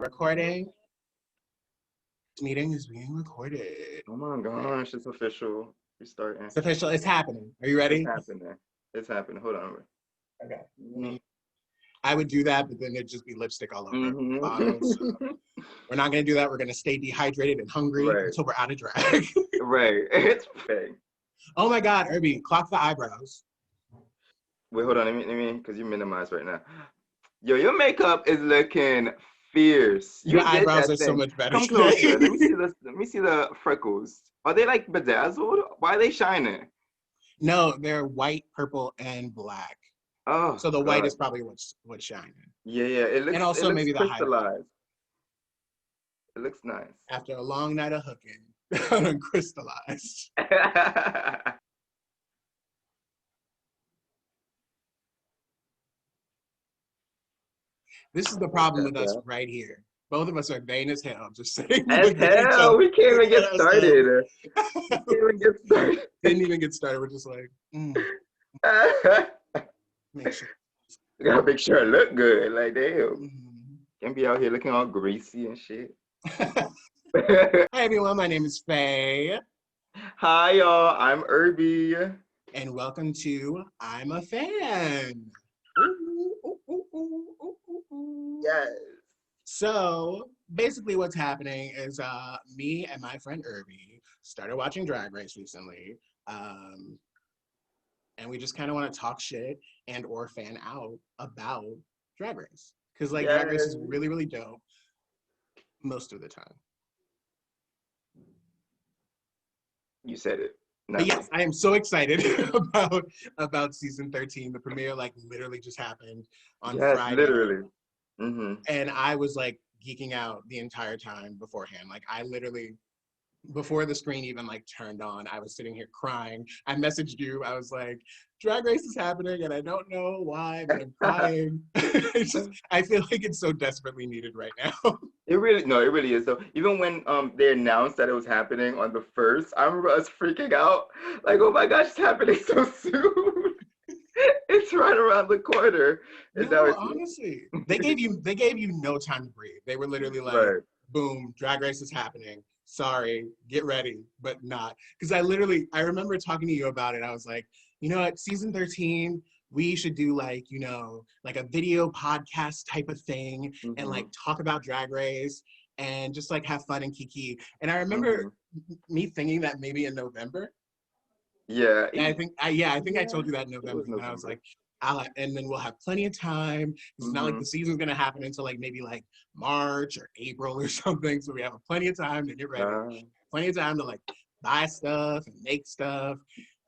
Recording. This meeting is being recorded. Oh my gosh, it's official. We're starting. It's official. It's happening. Are you It's ready? happening. It's happening. Hold on. Okay. I would do that, but then there'd just be lipstick all over the bottles. We're not going to do that. We're going to stay dehydrated and hungry until we're out of drag. Right. It's fake. Oh my God, Irby, clock the eyebrows. Wait, hold on. Let me, because you minimize right now. Yo, your makeup is looking fierce. Your You did eyebrows that are so thing. much better Come today. closer. Let me see this. Let me see the freckles. Are they like bedazzled? Why are they shining? No, they're white, purple, and black. Oh, so the God. white is probably what's shining. Yeah. It looks. And also it looks maybe the crystallized. highlight. It looks nice. After a long night of hooking, crystallized. This is the problem with us right here. Both of us are vain as hell, just sitting as hell. We can't even get started. Didn't even get started. We're just like, make sure. You gotta make sure it look good. Like, damn. Can't be out here looking all greasy and shit. Hi, everyone. My name is Faye. Hi, y'all. I'm Irby. And welcome to I'm a Fan. Yes. So basically what's happening is me and my friend Irby started watching Drag Race recently. And we just kind of want to talk shit and or fan out about Drag Race. Because like Drag Race is really, really dope most of the time. You said it. But yes, I am so excited about season 13. The premiere like literally just happened on Friday. Literally. And I was like geeking out the entire time beforehand. Like I literally, before the screen even like turned on, I was sitting here crying. I messaged you. I was like, Drag Race is happening and I don't know why, but I'm crying. I feel like it's so desperately needed right now. It really is. So even when they announced that it was happening on the 1st, I remember us freaking out. Like, oh my gosh, it's happening so soon. It's right around the corner. No, honestly, they gave you no time to breathe. They were literally like, boom, Drag Race is happening. Sorry, get ready, but not. Because I remember talking to you about it. I was like, you know what, season 13, we should do like, you know, like a video podcast type of thing and like talk about Drag Race and just like have fun and kiki. And I remember me thinking that maybe in November. Yeah. And I think I told you that in November. And I was like, and then we'll have plenty of time. It's not like the season's gonna happen until like maybe like March or April or something. So we have plenty of time to get ready. Plenty of time to like buy stuff and make stuff.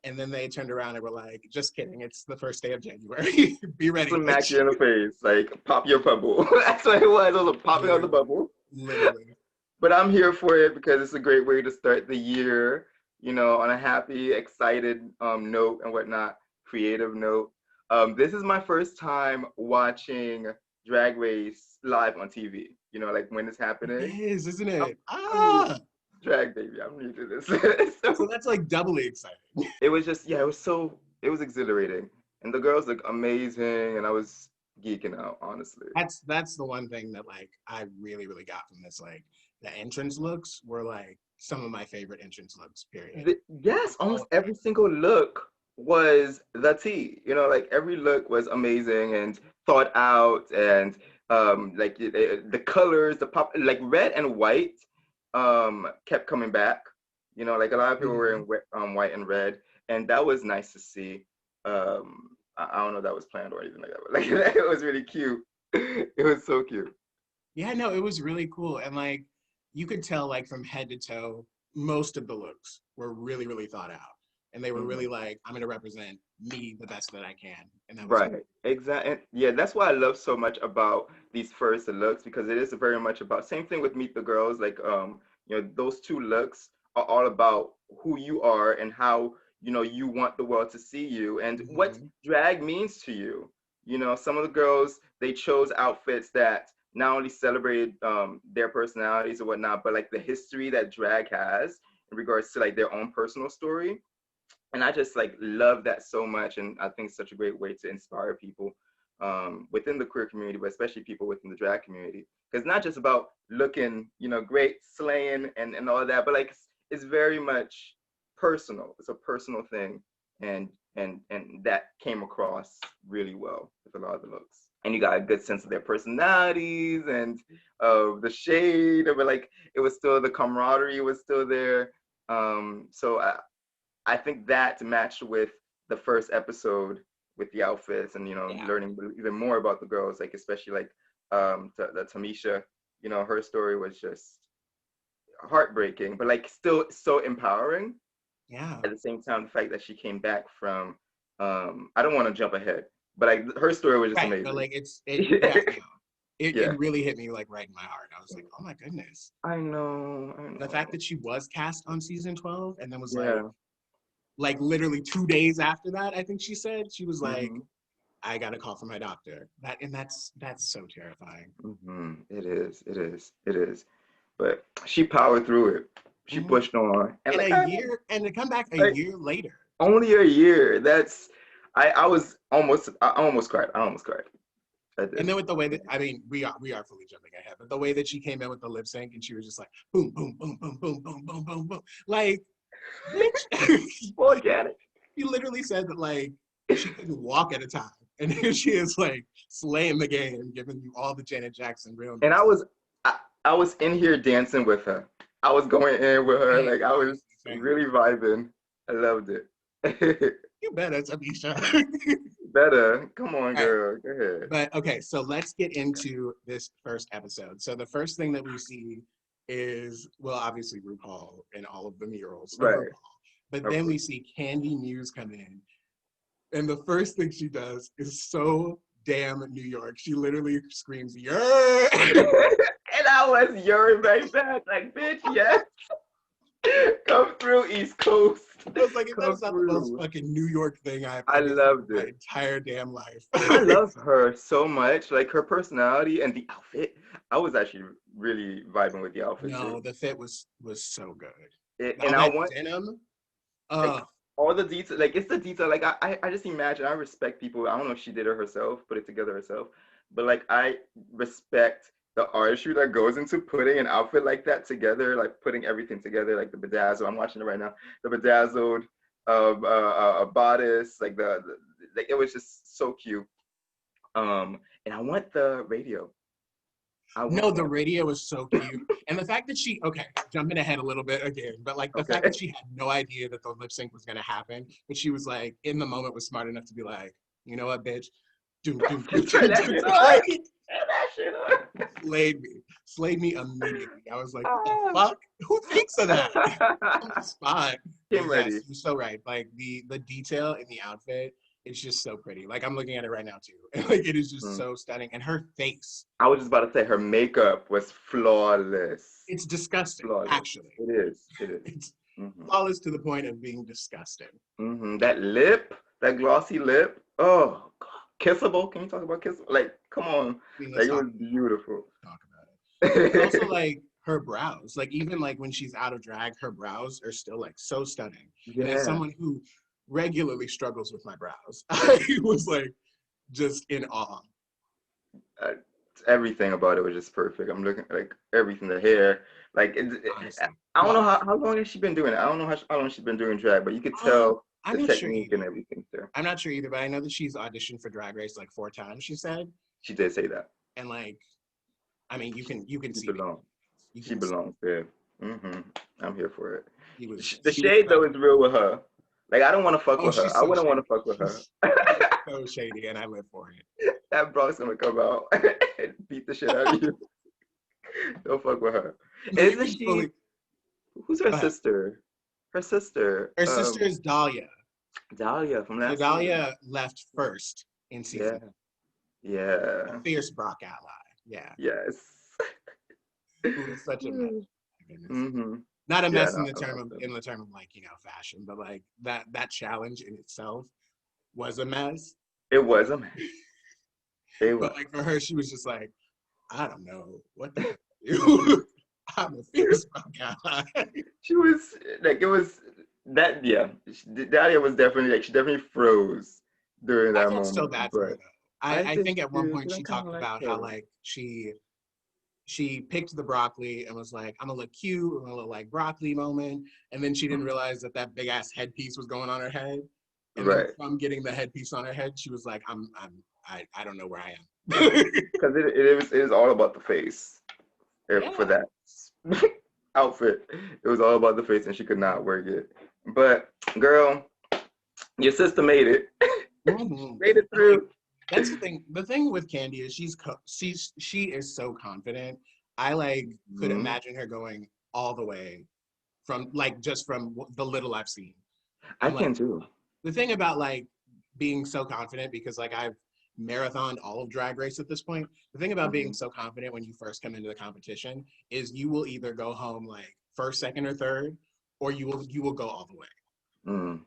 And then they turned around and were like, just kidding, it's the first day of January. Be ready. Smack you in the face, like pop your bubble. That's what it was. It was popping out the bubble. Literally. But I'm here for it because it's a great way to start the year, you know, on a happy, excited note and whatnot, creative note. This is my first time watching Drag Race live on TV. You know, like when it's happening. It is, isn't it? Drag baby, I'm new to this. So that's like doubly exciting. It was just, it was exhilarating. And the girls look amazing and I was geeking out, honestly. That's the one thing that like I really, really got from this. Like the entrance looks were like some of my favorite entrance looks, period. Yes, almost every single look was the tea. You know, like every look was amazing and thought out and like the colors, the pop, like red and white kept coming back. You know, like a lot of people were wearing white and red, and that was nice to see. I don't know if that was planned or anything like that, but like it was really cute. It was so cute. Yeah, no, it was really cool. And like you could tell like from head to toe, most of the looks were really, really thought out. And they were really like, I'm gonna represent me the best that I can. And that was cool. Exactly. Yeah, that's what I love so much about these first looks, because it is very much about, same thing with Meet the Girls, like you know, those two looks are all about who you are and how, you know, you want the world to see you and what drag means to you. You know, some of the girls, they chose outfits that not only celebrated their personalities or whatnot, but like the history that drag has in regards to like their own personal story. And I just like love that so much. And I think it's such a great way to inspire people within the queer community, but especially people within the drag community. Because not just about looking, great, slaying and all that, but like it's very much personal. It's a personal thing, and that came across really well with a lot of the looks. And you got a good sense of their personalities and the shade, but like it was still, the camaraderie was still there. So I think that matched with the first episode with the outfits and learning even more about the girls, like especially like the Tamesha, her story was just heartbreaking, but like still so empowering. Yeah. At the same time, the fact that she came back from I don't want to jump ahead, but like her story was just amazing. But like it really hit me like right in my heart. I was like, oh my goodness. I know. The fact that she was cast on season 12 and then was like literally 2 days after that, I think she said, she was like, I got a call from my doctor. That's so terrifying. It is. But she powered through it. She pushed on. And like, a year, and to come back a year later. Only a year. That's I almost cried. And then with the way that, I mean, we are fully jumping ahead, but the way that she came in with the lip sync and she was just like, boom, boom, boom, boom, boom, boom, boom, boom, boom. Like, bitch. Organic. She literally said that, like, she couldn't walk at a time. And here she is, like, slaying the game, giving you all the Janet Jackson real. And I was in here dancing with her. I was going in with her. Like, I was really vibing. I loved it. You better, Tamesha. Better. Come on, girl. Go ahead. But okay, so let's get into this first episode. So the first thing that we see is, well, obviously RuPaul and all of the murals. Right. RuPaul. But then we see Candy Muse come in. And the first thing she does is so damn New York. She literally screams, "Yer!" And I was yearning right back. Like, bitch, yes. Come through, East Coast. I was like, that's not the most fucking New York thing I loved it. My entire damn life. I love her so much. Like, her personality and the outfit. I was actually really vibing with the outfit. No, the fit was so good. And I want denim. Like, all the detail, like it's the detail. Like I just imagine. I respect people. I don't know if she did it herself, put it together herself, but like I respect the artistry that goes into putting an outfit like that together, like putting everything together, like the bedazzled. I'm watching it right now. The bedazzled bodice, like like it was just so cute. And I want the radio. The radio is so cute. And the fact that jumping ahead a little bit again, but like the fact that she had no idea that the lip sync was going to happen, but she was like, in the moment, was smart enough to be like, you know what, bitch? Slayed me immediately. I was like, what the fuck? Who thinks of that? On the spot. Came ready. You're so right. Like the detail in the outfit, it's just so pretty. Like I'm looking at it right now too. And like it is just so stunning. And her face. I was just about to say her makeup was flawless. It's disgusting, actually. It is. It's flawless to the point of being disgusting. That lip, that glossy lip. Oh God. Kissable. Can you talk about kissable? Like, come on. Like, it was beautiful. Talk about it. And also like her brows. Like even like when she's out of drag, her brows are still like so stunning. Yeah. And as someone who regularly struggles with my brows, I was like just in awe. Everything about it was just perfect. I'm looking like everything, the hair, like I don't know how long has she been doing it. I don't know how long she's been doing drag, but you could tell the technique and everything there. I'm not sure either, but I know that she's auditioned for Drag Race like 4 times. She said she did say that, and like, I mean, you can see she belongs there. I'm here for it. The shade though is real with her. Like I don't want to fuck with her. I wouldn't want to fuck with her. So shady, and I live for it. That Bronx gonna come out and beat the shit out of you. Don't fuck with her. Isn't she? Who's her sister? Her sister is Dahlia. Dahlia from last Dahlia left first in season. Yeah. A fierce Brock ally. Yeah. Yes. Who is such a mess. Not a mess in the term of like, fashion, but like that challenge in itself was a mess. It was a mess. But like for her, she was just like, I don't know what the hell. I'm a fierce Brock ally. She was like, it was that, Dahlia was definitely like, she definitely froze during that moment. I felt so bad for her though. I think at one point I she kinda talked like about her. how like she picked the broccoli and was like, I'm gonna look cute, I'm gonna look like broccoli moment. And then she didn't realize that that big ass headpiece was going on her head. And then Right. from getting the headpiece on her head, she was like, I don't know where I am. Because it is all about the face for Yeah. that outfit. It was all about the face, and she could not work it. But girl, your sister made it. Mm-hmm. Made it Like through. that's the thing. The thing with Candy is she is so confident. I like could Mhm. imagine her going all the way from like just from the little I've seen. I I'm like can too. the thing about like being so confident because like I've marathoned all of Drag Race at this point. The thing about being Mhm. so confident when you first come into the competition is you will either go home like first, second, or third, or you will go all the way. Mm.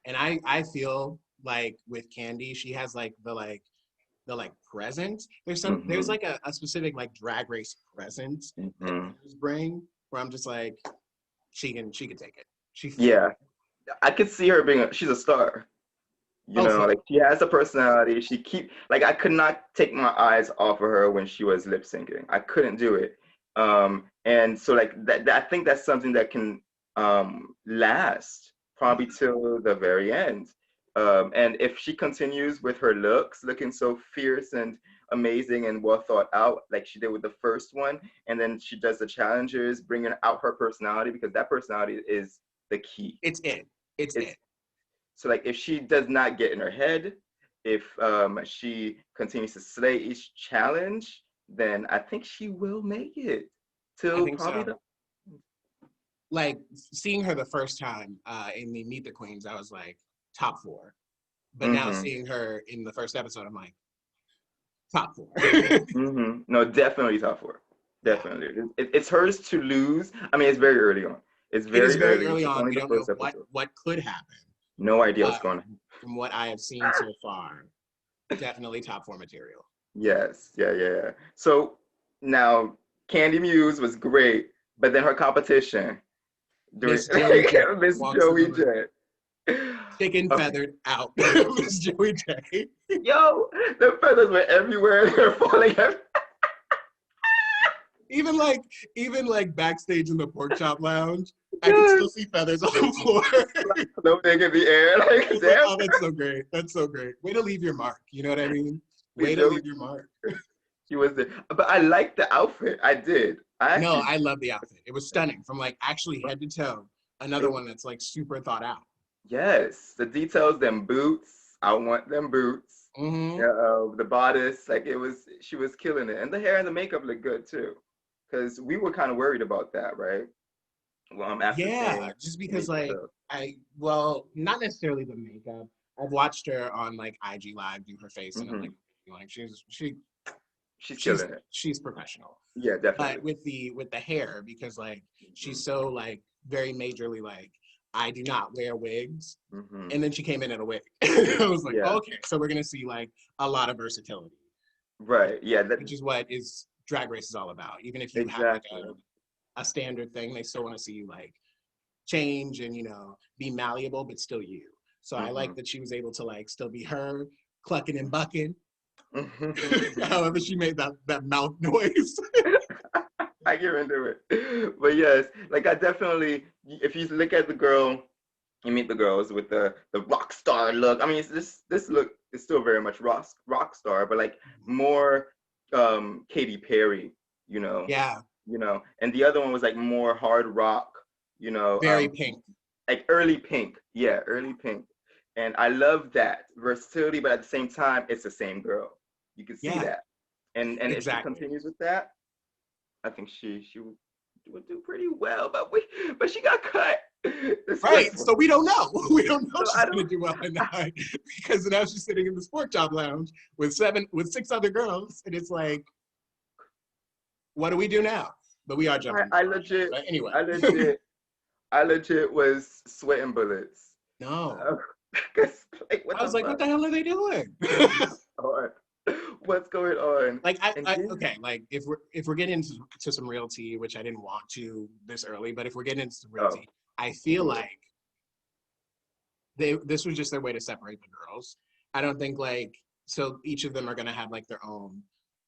And I feel like with Candy, she has like the presence. There's Mhm. like a specific like Drag Race presence that Mhm. others bring where I'm just like she can take it. She Yeah, I could see her being. She's a star. You oh know, for like she has a personality. She keep like I could not take my eyes off of her when she was lip syncing. I couldn't do it. And so like I think that's something that can last probably till the very end. And if she continues with her looks, looking so fierce and amazing and well thought out, like she did with the first one, and then she does the challenges, bringing out her personality because that personality is the key. it's it. It's It's it. so like if she does not get in her head, if she continues to slay each challenge, then I think she will make it I till think probably so. the. Like seeing her the first time in the Meet the Queens, I was like top four. But now Mm-hmm. seeing her in the first episode, I'm like top four. Mm-hmm. No, definitely top four. Yeah, Definitely. It's hers to lose. I mean, it's very early on. It's it is very very early. early It's on. only We the don't know first episode. what could happen. No idea what's But going on. from what I have seen so far, definitely top four material. Yes. Yeah, yeah, yeah. So now Candy Muse was great, but then her competition during Miss Joey J Miss walks in the Joey room, J. chicken Okay. feathered out. Miss Joey J. Yo, the feathers were everywhere. They're falling everywhere. Even like even like backstage in the pork chop lounge, I could Yes. still see feathers on the floor. Like floating in the air. I Like, was like, damn. oh, that's so great. That's so great. Way to leave your mark. You know what I mean? Way Miss to Joey, leave your mark. she was there. But I liked the outfit. I did. I No, actually, I love the outfit. It was stunning from like actually head to toe. Another it, one that's like super thought out. yes. The details, them boots. I want them boots. Hmm. Yeah, the bodice, like she was killing it. And the hair and the makeup looked good too. Because we were kind of worried about that, right? Well, after Yeah, seeing just because Meet the like Girl. well, not necessarily the makeup. I've watched her on like IG Live do her face, and I'm Hmm. like She's she's killing it. she's professional. Yeah, But definitely. with the hair, because like Hmm. she's so like very majorly like I do not wear wigs, Hmm. and then she came in a wig. I was like, Yeah. okay, so we're gonna see like a lot of versatility, Right. Yeah. That which is what is Drag Race is all about. Even if you have like exactly. a standard thing, they still want to see you like change and be malleable, but still you. So I Hmm. like that she was able to like still be her, clucking and bucking. Hmm. However, she made that mouth noise. I get into it. But yes, like I definitely, if you look at the girl, you meet the girls with the rock star look. I mean, it's this look is still very much rock star, but like more Katy Perry, you know, Yeah, and the other one was like more hard rock, you know, very pink. like early Pink. Yeah, early Pink. And I love that versatility, but at the same time, it's the same girl. You can see Yeah, that. And if she exactly. continues with that, I think she would do pretty well. But she got cut this Right. first one. So we don't know. We don't know So she's I gonna don't. do well or not because now she's sitting in the sport job lounge with six other girls, and it's like, what do we do now? But we are I, jumping the I gun. legit, But anyway, I legit, I legit was sweating bullets. no. 'Cause, like, what I the was like, what fuck? the hell are they doing? Or what's going on? Like And then, okay, like if we're getting into to some real tea, which I didn't want to this early, but if we're getting into some real oh, tea, I feel cool. like this was just their way to separate the girls. I don't think like so each of them are gonna have like their own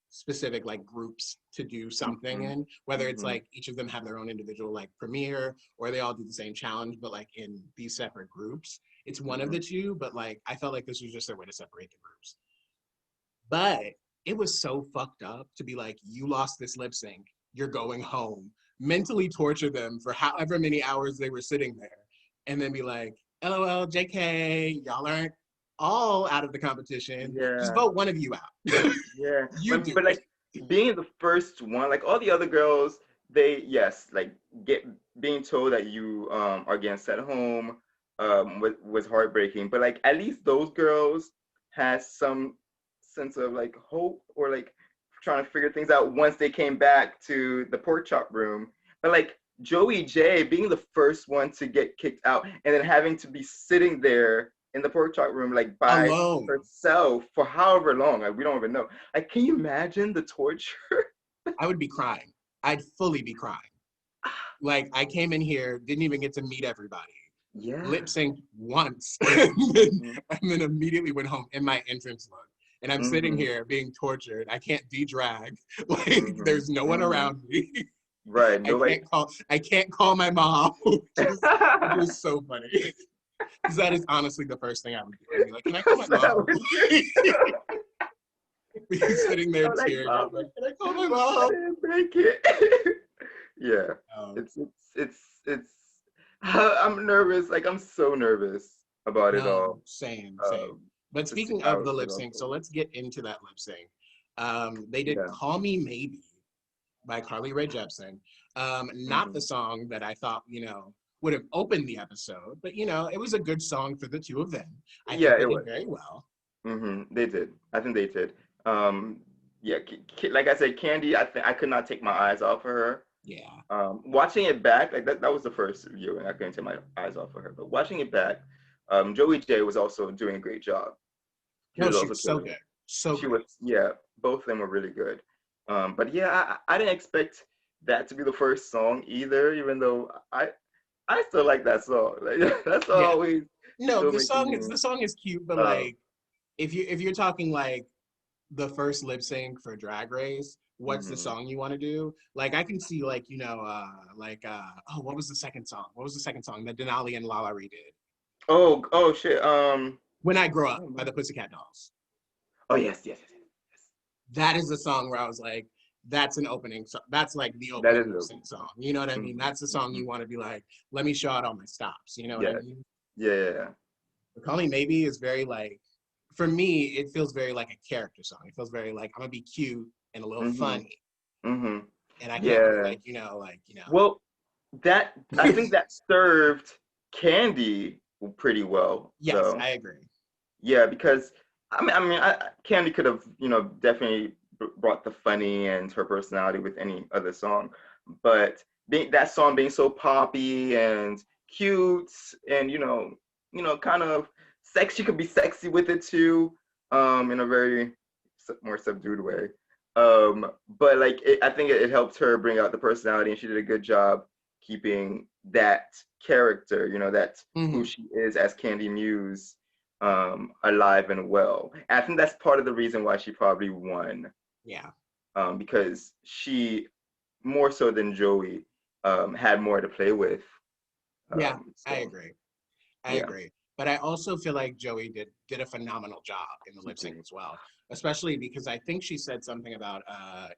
specific like groups to do something in, whether it's like each of them have their own individual like premiere or they all do the same challenge, but like in these separate groups. It's one of the two, but like I felt like this was just their way to separate the groups. But it was so fucked up to be like, you lost this lip sync, you're going home, mentally torture them for however many hours they were sitting there, and then be like, LOL, JK, y'all aren't all out of the competition. Just vote one of you out. Yeah. You do but it. like being the first one, like all the other girls, they like get being told that you are getting sent home was heartbreaking. But like at least those girls had some sense of like hope or like trying to figure things out once they came back to the pork chop room. But like Joey J being the first one to get kicked out and then having to be sitting there in the pork chop room like by Alone. herself for however long, like we don't even know. Like, can you imagine the torture? I would be crying. I'd fully be crying. Like I came in here, didn't even get to meet everybody. Yeah. Lip synced once and then immediately went home in my entrance look. And I'm sitting here being tortured. I can't de-drag. Like there's no one around me. Right. I can't call my mom. Just, it was so funny. Because that is honestly the first thing I would do. I'd be like, can I call my mom? Be sitting there tearing up. Like, can I call my mom? I didn't make it. Yeah. It's I'm nervous. Like I'm so nervous about it all. Same. But speaking of the lip sync, so let's get into that lip sync. They did Call Me Maybe by Carly Rae Jepsen. Not the song that I thought, would have opened the episode, but it was a good song for the two of them. I think they did very well. They did. I think they did. Yeah, like I said, Candy, I could not take my eyes off of her. Yeah. Watching it back, like that was the first viewing. I couldn't take my eyes off of her. But watching it back, Joey J was also doing a great job. She was so good. She was, both of them were really good. But yeah, I didn't expect that to be the first song either, even though I still like that song. Like that's always. No, the song is cute, but like if you're talking like the first lip sync for Drag Race, what's the song you want to do? Like I can see like what was the second song? What was the second song that Denali and Lala redid? Oh shit. When I Grow Up by the Pussycat Dolls. Oh yes. That is the song where I was like, that's an opening song. That's like the opening lip sync song. You know what I mean? That's the song you want to be like, let me show out all my stops. You know what I mean? Yeah. Call Me Maybe is very like, for me, it feels very like a character song. It feels very like I'm gonna be cute and a little funny. And I can't Well, that I think that served Candy pretty well. Yes, so. I agree. Yeah, because Candy could have definitely brought the funny and her personality with any other song, but that song being so poppy and cute and kind of sexy, she could be sexy with it too, in a very more subdued way. But like I think it helped her bring out the personality, and she did a good job keeping that character, that who she is as Candy Muse, alive and well. And I think that's part of the reason why she probably won. Yeah. Because she, more so than Joey, had more to play with. I agree. I agree. But I also feel like Joey did a phenomenal job in the lip sync as well, especially because I think she said something about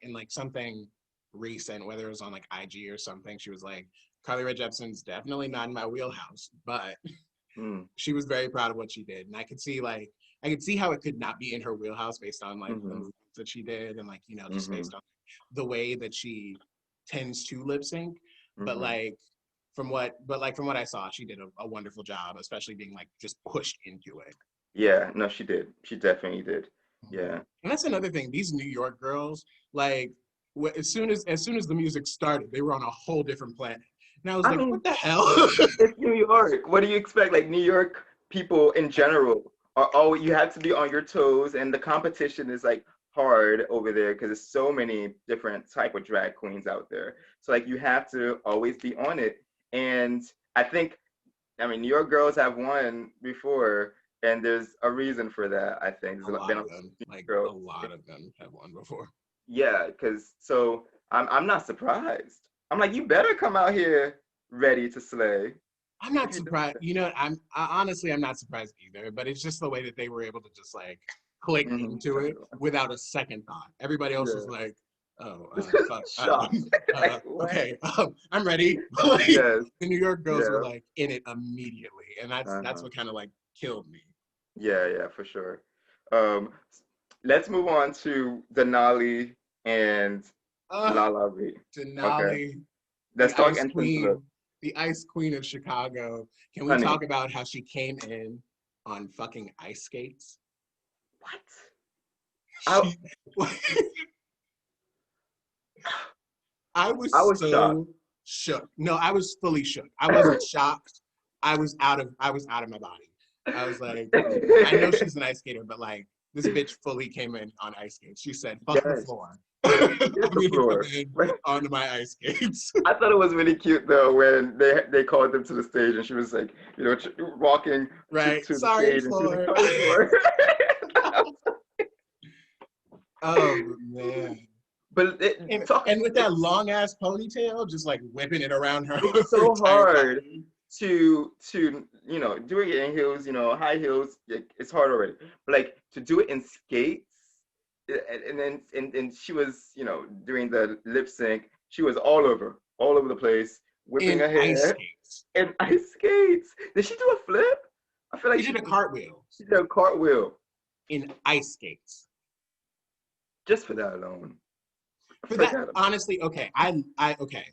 in like something recent, whether it was on like IG or something, she was like, Carly Rae Jepsen's definitely not in my wheelhouse, but she was very proud of what she did. And I could see how it could not be in her wheelhouse based on like the moves that she did and like, just based on the way that she tends to lip sync. But from what I saw, she did a wonderful job, especially being like just pushed into it. Yeah, no, she did. She definitely did. Yeah. And that's another thing. These New York girls, like as soon as the music started, they were on a whole different planet. And I was like, what the hell? It's New York. What do you expect? Like New York people in general you have to be on your toes, and the competition is like hard over there because there's so many different type of drag queens out there. So like you have to always be on it. And I think, New York girls have won before, And there's a reason for that, I think. A There's lot been of them, like a girls. lot of them have won before. Yeah, because so I'm not surprised. I'm like, you better come out here ready to slay. I'm not surprised. Honestly, I'm not surprised either. But it's just the way that they were able to just like click into it without a second thought. Everybody else was like, "Oh, fuck, Shocked. Like, what? okay, I'm ready." Like, Yes. the New York girls were Yeah. like in it immediately, and that's Uh-huh. what kind of like killed me. Yeah, for sure. Um, let's move on to Denali and Lala Ree. Okay. Denali, Let's talk entrance look. the Ice Queen of Chicago. Can we Honey, talk about how she came in on fucking ice skates? what? I She, I I was was shocked. so shook. No, I was fully shook. I wasn't shocked. I was out of my body. I was like, I know she's an ice skater, but like this bitch fully came in on ice skates. She said, "Fuck the Yes, floor. hit I'm the gonna come floor. in Right? onto my ice skates." I thought it was really cute though when they called them to the stage and she was like, walking Right. to the Sorry, stage and she was like, floor. sorry, floor. Oh man. But And with that long ass ponytail, just like whipping it around her, it's her so entire hard body. to doing it in heels, high heels, it's hard already. But like to do it in skates, and then and she was, doing the lip sync. She was all over the place, whipping In her ice hair skates. and ice skates. Did she do a flip? I feel like She did a cartwheel she did a cartwheel in ice skates. just for that alone. For For that, that alone. honestly, okay. Okay.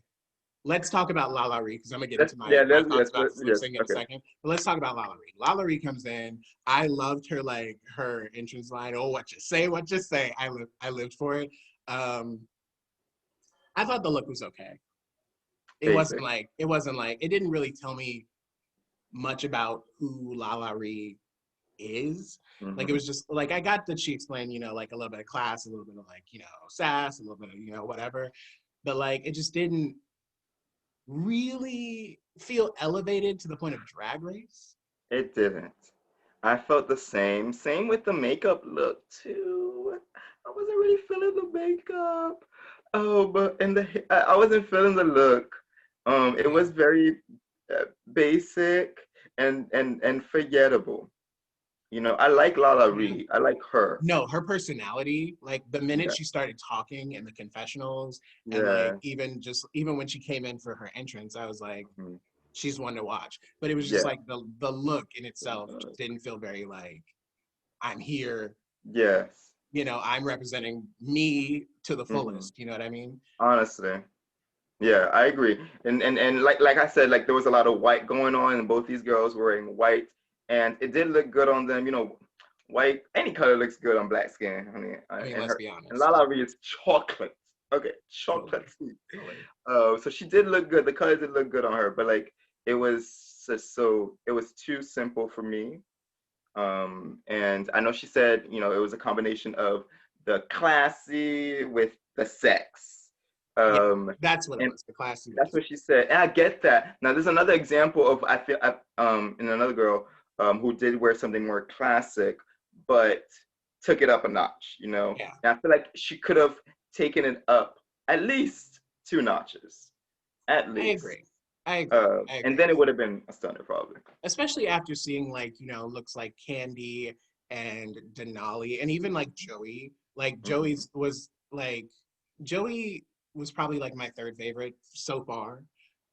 Let's talk about Lala Ree because I'm gonna get Let's, into yeah, my let's, thoughts about this lip yes, sync in a okay. second. But let's talk about Lala Ree. Lala Ree comes in. I loved her like her entrance line. Oh, what you say? What you say? I lived for it. Um, I thought the look was okay. Basic. It wasn't like it didn't really tell me much about who Lala Ree is. Like it Hmm. was just like I got that she explained, like a little bit of class, a little bit of like, sass, a little bit of, whatever. But like it just didn't really feel elevated to the point of drag race. It didn't. I felt the same. Same with the makeup look too. I wasn't really feeling the makeup. Oh, but I wasn't feeling the look. It Yeah. was very basic and forgettable. I like Lala Yeah. Ree. I like her. No, her personality, like the minute Yeah, she started talking in the confessionals and like yeah, even when she came in for her entrance, I was like, mhm, she's one to watch. But it was just yeah, like the look in itself just didn't feel very like I'm here, yes. I'm representing me to the Hmm. fullest. You know what I mean? Honestly. Yeah, I agree. And like I said, like there was a lot of white going on, and both these girls were wearing white, and it did look good on them. White, any color looks good on black skin. I mean, I mean, and let's her be and honest. Lala Ree is chocolate. Okay, chocolate. Fully, fully. So she did look good. The color did look good on her, but like it was just it was too simple for me. And I know she said, it was a combination of the classy with the sex. Yeah, Um, that's what it and was. The classy with that's the what she said. And I get that. Now there's another example of in another girl who did wear something more classic, but took it up a notch, yeah. And I feel like she could have taken it up at least 2 notches. At I least. agree. I agree. I And agree. then it would have been a stunner probably. Especially after seeing like, looks like Candy and Denali and even like Joey. Like Hmm. Joey was probably like my third favorite so far.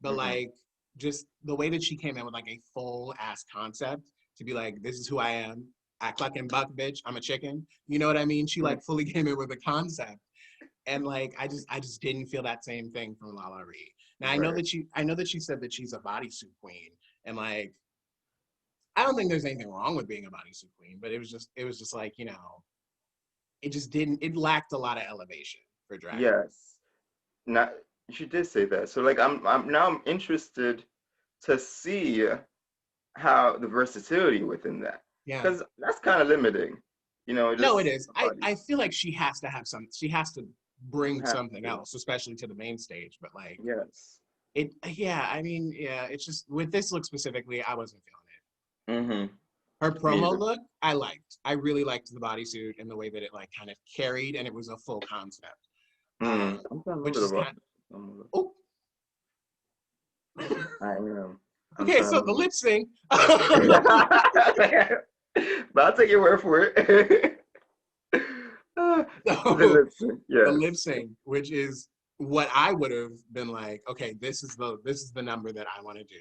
But Hmm. like just the way that she came in with like a full ass concept to be like, this is who I am. I cluck and buck, bitch. I'm a chicken. You know what I mean? She like fully came in with a concept. And like I just didn't feel that same thing from Lala Ree. Now Right. I know that she said that she's a bodysuit queen, and like I don't think there's anything wrong with being a bodysuit queen, but it was just like it lacked a lot of elevation for drag. Yes. Not She did say that. So like I'm interested to see how the versatility within that. Yeah, Because that's kind of limiting. no, it Just is. body. I feel like she has to have she has to bring Have something to. else, especially to the main stage. But like Yes. yeah, I mean, yeah, it's just with this look specifically, I wasn't feeling it. Hmm. Her Me promo either. look, I liked. I really liked the bodysuit and the way that it like kind of carried, and it was a full concept. I'm trying to Which remember is the kind of, I am. I'm okay, trying so to the lip sync. remember. But I'll take your word for it. The So lip sync, the yes. lip sync, which is what I would have been like, okay, this is the number that I want to do.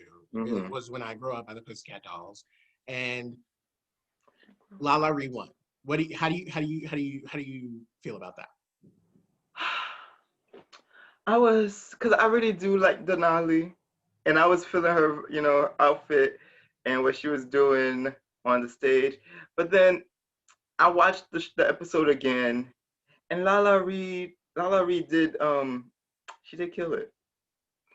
It Mm-hmm. was When I Grow Up by the Pussycat Dolls, and Lala Ree won. How do you feel about that? Because I really do like Denali, and I was feeling her, outfit and what she was doing on the stage. But then I watched the episode again, and Lala Reed she did kill it.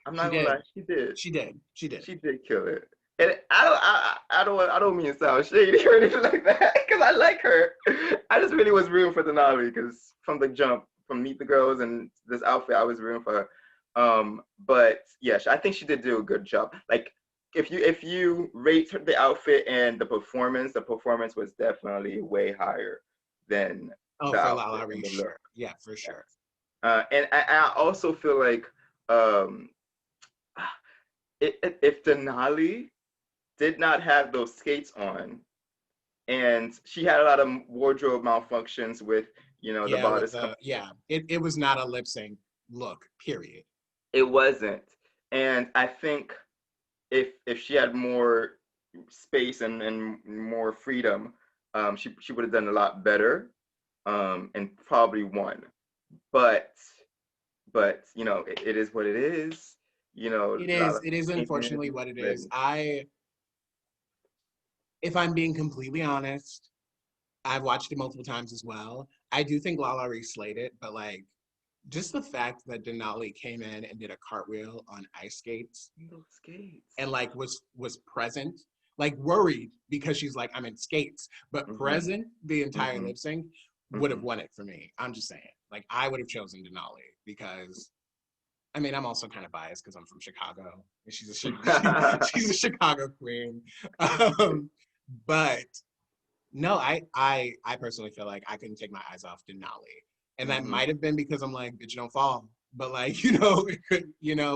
I'm She not gonna lie, did. she did. She did. She did. She did kill it. And I don't mean to sound shady or anything like that, because I like her. I just really was rooting for Denali because from the jump, from Meet the Girls and this outfit, I was rooting for her. But yeah, I think she did do a good job. Like if you rate the outfit and the performance was definitely way higher than Oh, the for outfit Lala and Ree, the look. sure. Yeah, for sure. And I also feel like um, if Denali did not have those skates on, and she had a lot of wardrobe malfunctions with, the Yeah, with bodice the coming. yeah, it was not a lip sync look. Period. It wasn't, and I think if she had more space and more freedom, she would have done a lot better, and probably won. But it is what it is. It A lot is. of It is came unfortunately in what it is. ready. If I'm being completely honest, I've watched it multiple times as well. I do think Lala Ree slayed it, but like just the fact that Denali came in and did a cartwheel on ice skates Those skates. and like was present, like worried because she's like, I'm in skates, but Mhm. present the entire Mhm. lip sync would have Mhm. won it for me. I'm just saying. Like I would have chosen Denali because I mean I'm also kind of biased because I'm from Chicago and she's a Chicago queen. Um, but no, I personally feel like I couldn't take my eyes off Denali. And that Mhm. might have been because I'm like, bitch, don't fall. But like, it could,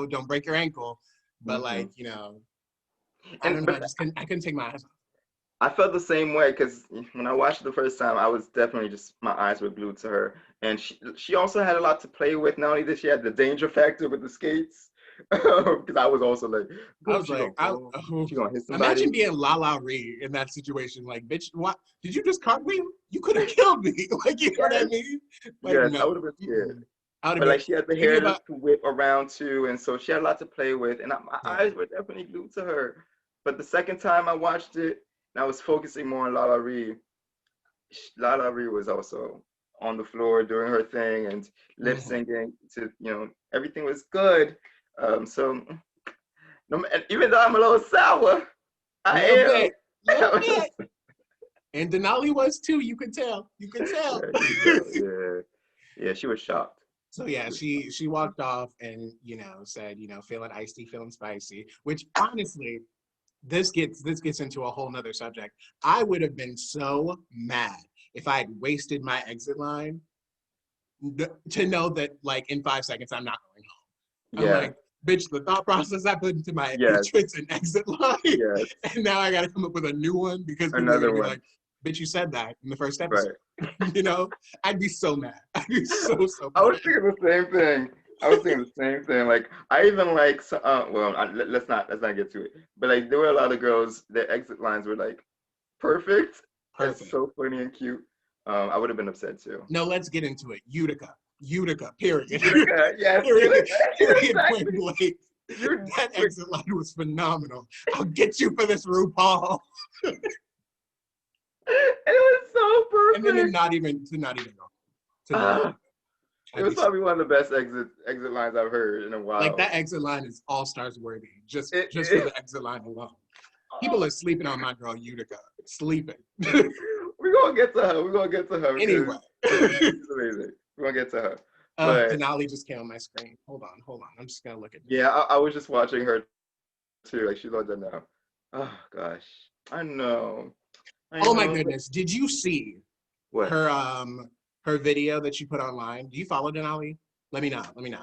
don't break your ankle. But Mhm. like, I And don't know. but I couldn't take my eyes off. I felt the same way because when I watched it the first time, I was definitely just my eyes were glued to her, and she also had a lot to play with. Not only did she had the danger factor with the skates, because I was also like, I "Girl, was she like, gonna fall? She gonna hit imagine somebody?" being La La Ree in that situation. Like, bitch, what? Did you just cartwheel? You could have killed me. Like, you know what I Yes, mean? Like, yes, I would no. have been scared. Mm-mm. I would have But been, like she had the maybe hair to about, whip around too, and so she had a lot to play with, and my yeah. eyes were definitely glued to her. But the second time I watched it, and I was focusing more on Lala Ree. Lala Ree was also on the floor doing her thing and lip Mm-hmm. syncing to, everything was good. So no, and even though I'm a little sour, I Little am. bit. Little bit. And Denali was too. You could tell. You could tell. Yeah, you could tell. Yeah, yeah, she was shocked. So yeah, She was she walked off and said feeling icy, feeling spicy. Which honestly, this gets into a whole nother subject. I would have been so mad if I had wasted my exit line to know that like in 5 seconds I'm not going home. I'm yeah, like, bitch, the thought process I put into my yes, entrance and exit line, yes. and now I got to come up with a new one because people are Another gonna be one. like, bitch, you said that in the first episode. Right. I'd be so mad. I'd be so I was mad. thinking the same thing. I was thinking the same thing. Like I even like, well, let's not get to it. But like there were a lot of girls. Their exit lines were like perfect and Perfect. so funny and cute. I would have been upset too. No, let's get into it. Utica. Utica, period. Utica, yes, period. Utica, Period. Point exactly. blank. You, That exit line was phenomenal. I'll get you for this RuPaul. it was so And then perfect. to not even go. To not even Ah, go. it I'd was be so probably one of the best exit lines I've heard in a like while. that exit line is all stars worthy. Just It, just for it the exit line alone. People oh, are sleeping on my girl Utica. Sleeping. we're gonna get to her. We're gonna get to her Anyway. because she's amazing. We're gonna get to her. But Denali just came on my screen. Hold on. I'm just gonna look at yeah, Denali. I was just watching her too. Like she's on there now. Oh gosh, I know. Oh my goodness. Did you see What? her video that she put online? Do you follow Denali? Let me know. Let me know.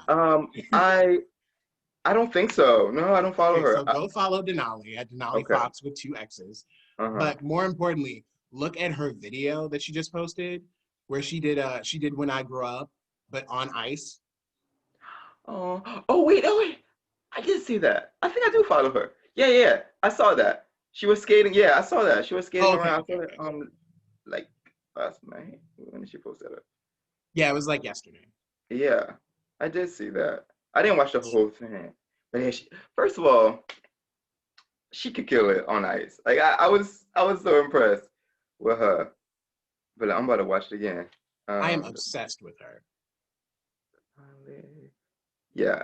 I don't think so. No, I don't follow Okay, her. so go follow Denali at Denali Okay. Fox with 2 X's. Uh-huh. But more importantly, look at her video that she just posted where she did When I Grow Up, but on ice. Oh wait, I did see that. I think I do follow her. Yeah, yeah. I saw that. She was skating. Yeah, I saw that. She was skating Oh, okay, around. I okay, saw okay. that like last night. When did she post that up? Yeah, it was like yesterday. Yeah, I did see that. I didn't watch the whole thing. But yeah, first of all, she could kill it on ice. Like I was so impressed with her. But I'm about to watch it again. I am Um obsessed with her. yeah.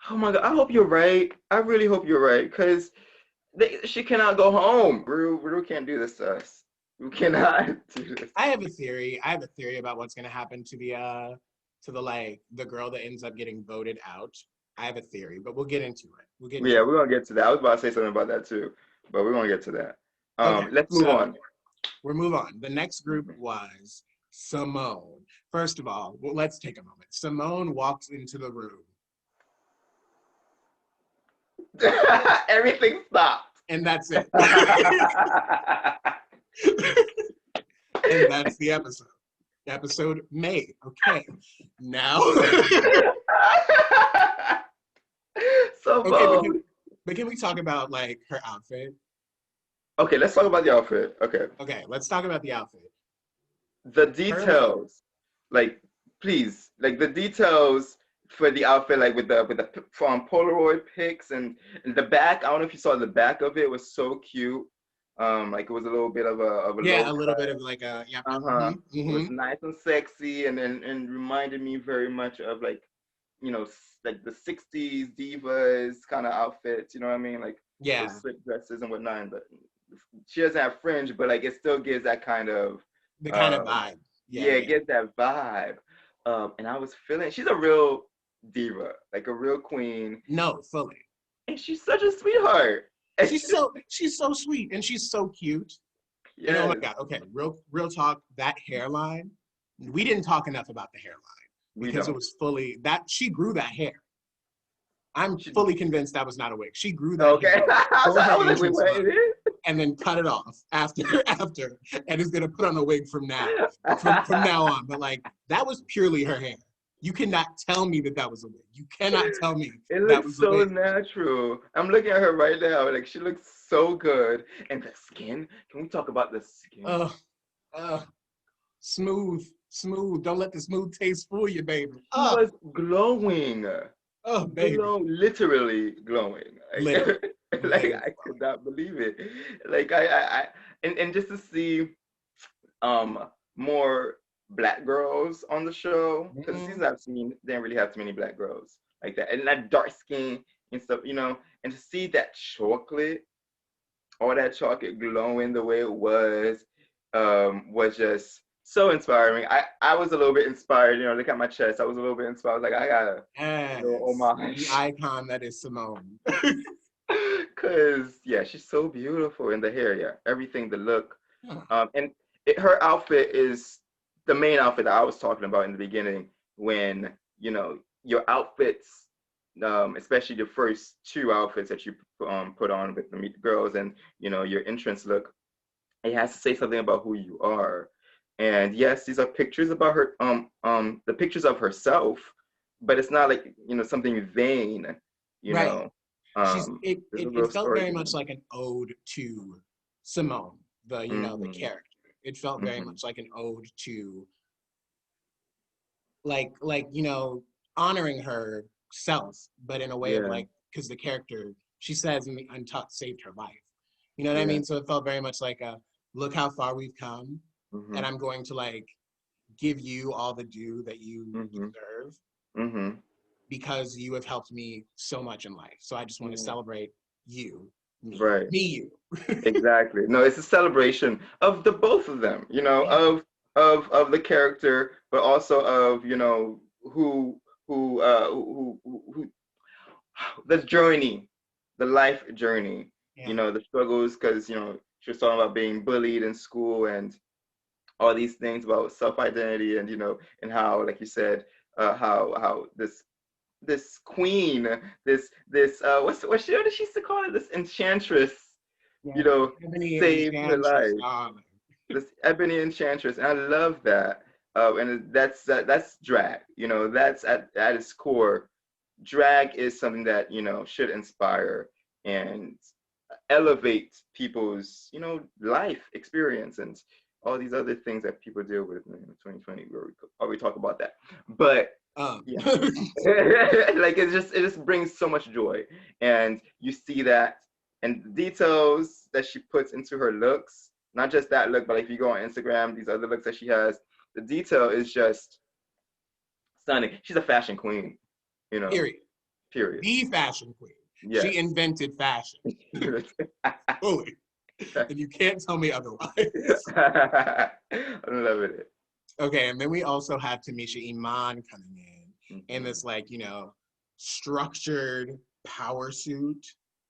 Oh my God, I hope you're right. I really hope you're right, because she cannot go home. Rue can't do this to us. We cannot do this. I have a theory. I have a theory about what's gonna happen to the like the girl that ends up getting voted out. I have a theory, but we'll get into it. We'll get into Yeah, it. we're gonna get to that. I was about to say something about that too, but we're gonna get to that. Okay, Let's move so on. we'll move on. The next group was Simone. First of all, well, let's take a moment. Simone walks into the room. Everything stopped. And that's it. And that's the episode. Episode made. Okay. Now. So Okay, bold. but can we talk about like her outfit? Okay, let's talk about the outfit. Okay. Okay, let's talk about the outfit. The Her like details, like, please, like the details for the outfit, like with the from Polaroid pics and the back. I don't know if you saw the back of it. It was so cute. Like it was a little bit of a yeah, low a little cut. bit of like a yeah. Uh-huh. It was nice and sexy, and reminded me very much of, like, like the 60s divas kind of outfits, you know what I mean? Like Yeah, those slip dresses and whatnot. But she doesn't have fringe, but like it still gives that kind of the kind of uh vibe. Yeah, yeah, yeah, it yeah. gives that vibe. And I was feeling, she's a real diva, like a real queen, No, fully. and she's such a sweetheart. She's so sweet and she's so cute. And oh my Yes, God, okay, real talk, that hairline, we didn't talk enough about the hairline we because it don't. was fully that she grew that hair. I'm She, fully convinced that was not a wig. She grew that okay. hair for I her was like, wait, entrance what? look It is? and then cut it off after and is gonna put on a wig from now on. But like that was purely her hair. You cannot tell me that that was a wig. You cannot tell me It that looks was a so wig. natural. I'm looking at her right now. Like, she looks so good. And the skin. Can we talk about the skin? Uh, uh, smooth. Don't let the smooth taste fool you, baby. She was glowing. Baby. Literally glowing. Literally, Like literally I could glowing. not believe it. Like and just to see um more black girls on the show, because the seasons Mm-mm. I've seen didn't really have too many black girls like that, and that dark skin and stuff. And to see that chocolate, all that chocolate glowing the way it was just so inspiring. I was a little bit inspired. Look at my chest. I was a little bit inspired. I was like, I gotta do an Yes, the homage. icon that is Simone. Cause yeah, she's so beautiful in the hair, yeah, everything, the look, Huh. and her outfit is the main outfit that I was talking about in the beginning. When your outfits, especially the first two outfits that you put on with the Meet the Girls, and your entrance look, it has to say something about who you are. And yes, these are pictures about her, the pictures of herself, but it's not like something vain, you Right. know. She's There's a it real felt story very much behind like an ode to Simone, it. the character. It felt very Hmm. much like an ode to honoring herself, but in a way of Yeah, like because the character she says in the Untucked saved her life. You know what I yeah. mean? So it felt very much like a look how far we've come, Hmm. and I'm going to like give you all the due that you Hmm. deserve Hmm. because you have helped me so much in life. So I just want to Yeah. celebrate you, Right. you. Exactly. No, it's a celebration of the both of them, Yeah. of the character, but also of, who who the journey, the life journey, Yeah. the struggles, because she was talking about being bullied in school and all these things about self-identity, and and how, like you said, how this queen, this what did she used to call it, this enchantress, Yeah, Ebony saved her Enchantress. life. This ebony enchantress, and I love that. And that's drag. That's at its core. Drag is something that should inspire and elevate people's life experience and all these other things that people deal with in 2020. Where we already talk about that, but yeah, like it just brings so much joy, and you see that, and the details that she puts into her looks. Not just that look, but if you go on Instagram, these other looks that she has, the detail is just stunning. She's a fashion queen, Period. Period. The fashion queen. Yes. She invented fashion. Fully. And you can't tell me otherwise. I love it. Okay, and then we also have Tamesha Iman coming in in this structured power suit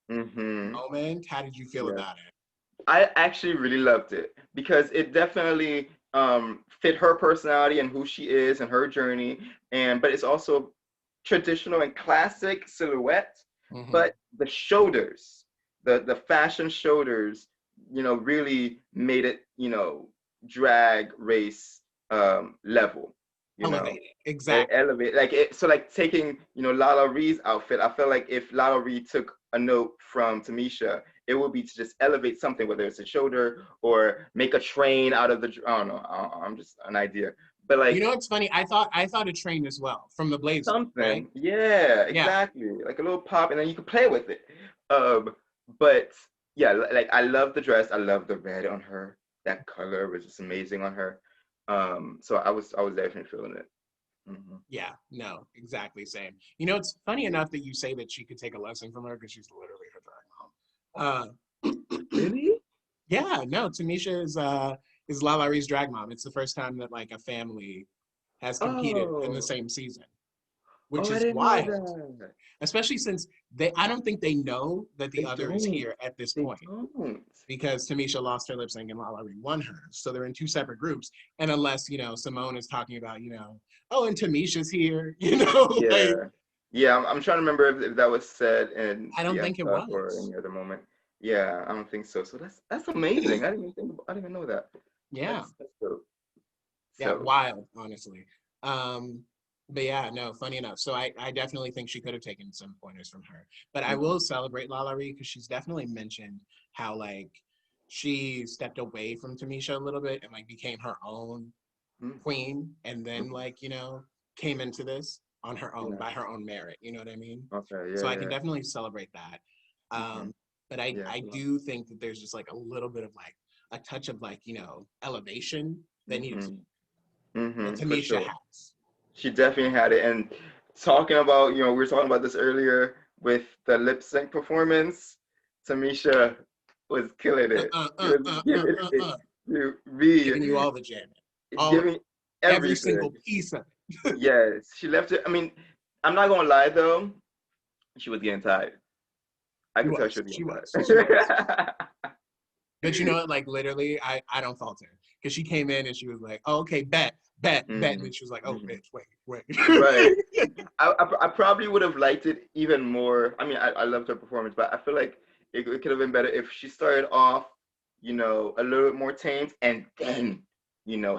moment. How did you feel about it? I actually really loved it because it definitely fit her personality and who she is and her journey, but it's also traditional and classic silhouette, but the shoulders, the fashion shoulders, really made it, drag race level. Elevated, exactly. Elevate, like it. So like taking, Lala Ree's outfit, I feel like if Lala Ree took a note from Tamesha, it would be to just elevate something, whether it's a shoulder or make a train out of the. I don't know. I'm just an idea, but like. It's funny. I thought a train as well from the blazer. Something, right? Yeah, exactly. Yeah. Like a little pop, and then you can play with it. But yeah, like I love the dress. I love the red on her. That color was just amazing on her. So I was definitely feeling it. Yeah, no, exactly same. It's funny enough that you say that she could take a lesson from her because she's literally her drag mom. Really? Yeah, no, Tamesha is Lala Ree's drag mom. It's the first time that like a family has competed in the same season, which is wild. Especially since I don't think they know that the other is here at this point. Because Tamesha lost her lip sync and Lala Ree won hers. So they're in two separate groups. And unless, Simone is talking about, oh, and Tamesha's here, Yeah. Yeah, I'm trying to remember if that was said in I don't think it was. Or any other moment. Yeah, I don't think so. So that's amazing. I didn't even know that. Yeah. That's dope. Yeah, wild, honestly. But yeah, no, funny enough. So I definitely think she could have taken some pointers from her. But I will celebrate Lala Ree because she's definitely mentioned how like she stepped away from Tamesha a little bit and like became her own queen, and then like came into this on her own by her own merit. You know what I mean? Okay, yeah. So I can definitely celebrate that. But I do think that there's just like a little bit of like a touch of like elevation that needs that Tamesha has. She definitely had it. And talking about, we were talking about this earlier with the lip sync performance, Tamesha was killing it. Giving you all the jamming. Giving every single piece of it. Yes, she left it. I mean, I'm not going to lie, though. She was getting tired. I could tell she was getting tired. But like literally, I don't fault her. Because she came in and she was like, oh, okay, bet. And then she was like, oh, bitch, wait. Right. I probably would have liked it even more. I mean, I loved her performance, but I feel like it could have been better if she started off, a little bit more tame, and then,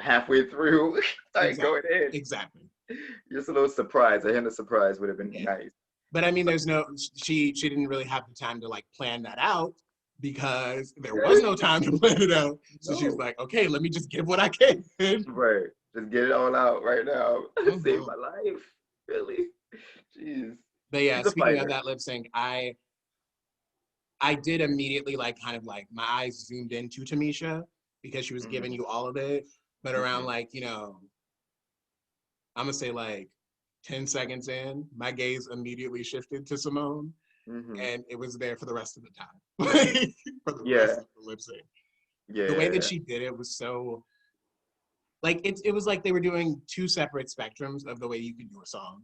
halfway through, started going in. Exactly. Just a little surprise. A hint of surprise would have been nice. But I mean, she didn't really have the time to like plan that out, because there was no time to plan it out. So she was like, okay, let me just give what I can. Right. Just get it all out right now. Save my life. Really? Jeez. But yeah, speaking of that lip sync, I did immediately like kind of like my eyes zoomed into Tamesha because she was giving you all of it. But around like, I'm gonna say like 10 seconds in, my gaze immediately shifted to Simone. And it was there for the rest of the time. For the rest of the lip sync. The way that she did it was so like it was like they were doing two separate spectrums of the way you could do a song.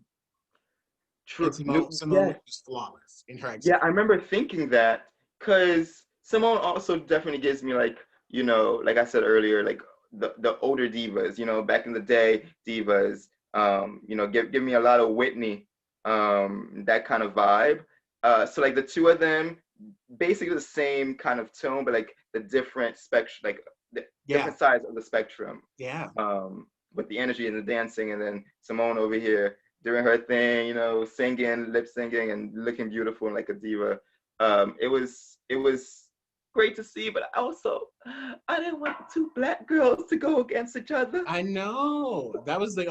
True. Simone was just flawless in her execution. Yeah, I remember thinking that because Simone also definitely gives me like, like I said earlier, like the older divas, back in the day divas, give me a lot of Whitney, that kind of vibe. So like the two of them, basically the same kind of tone, but like the different spectrum, like the different sides of the spectrum. Yeah. With the energy and the dancing, and then Simone over here doing her thing, singing, lip syncing, and looking beautiful and like a diva. It was great to see, but I didn't want the two Black girls to go against each other. I know. That was the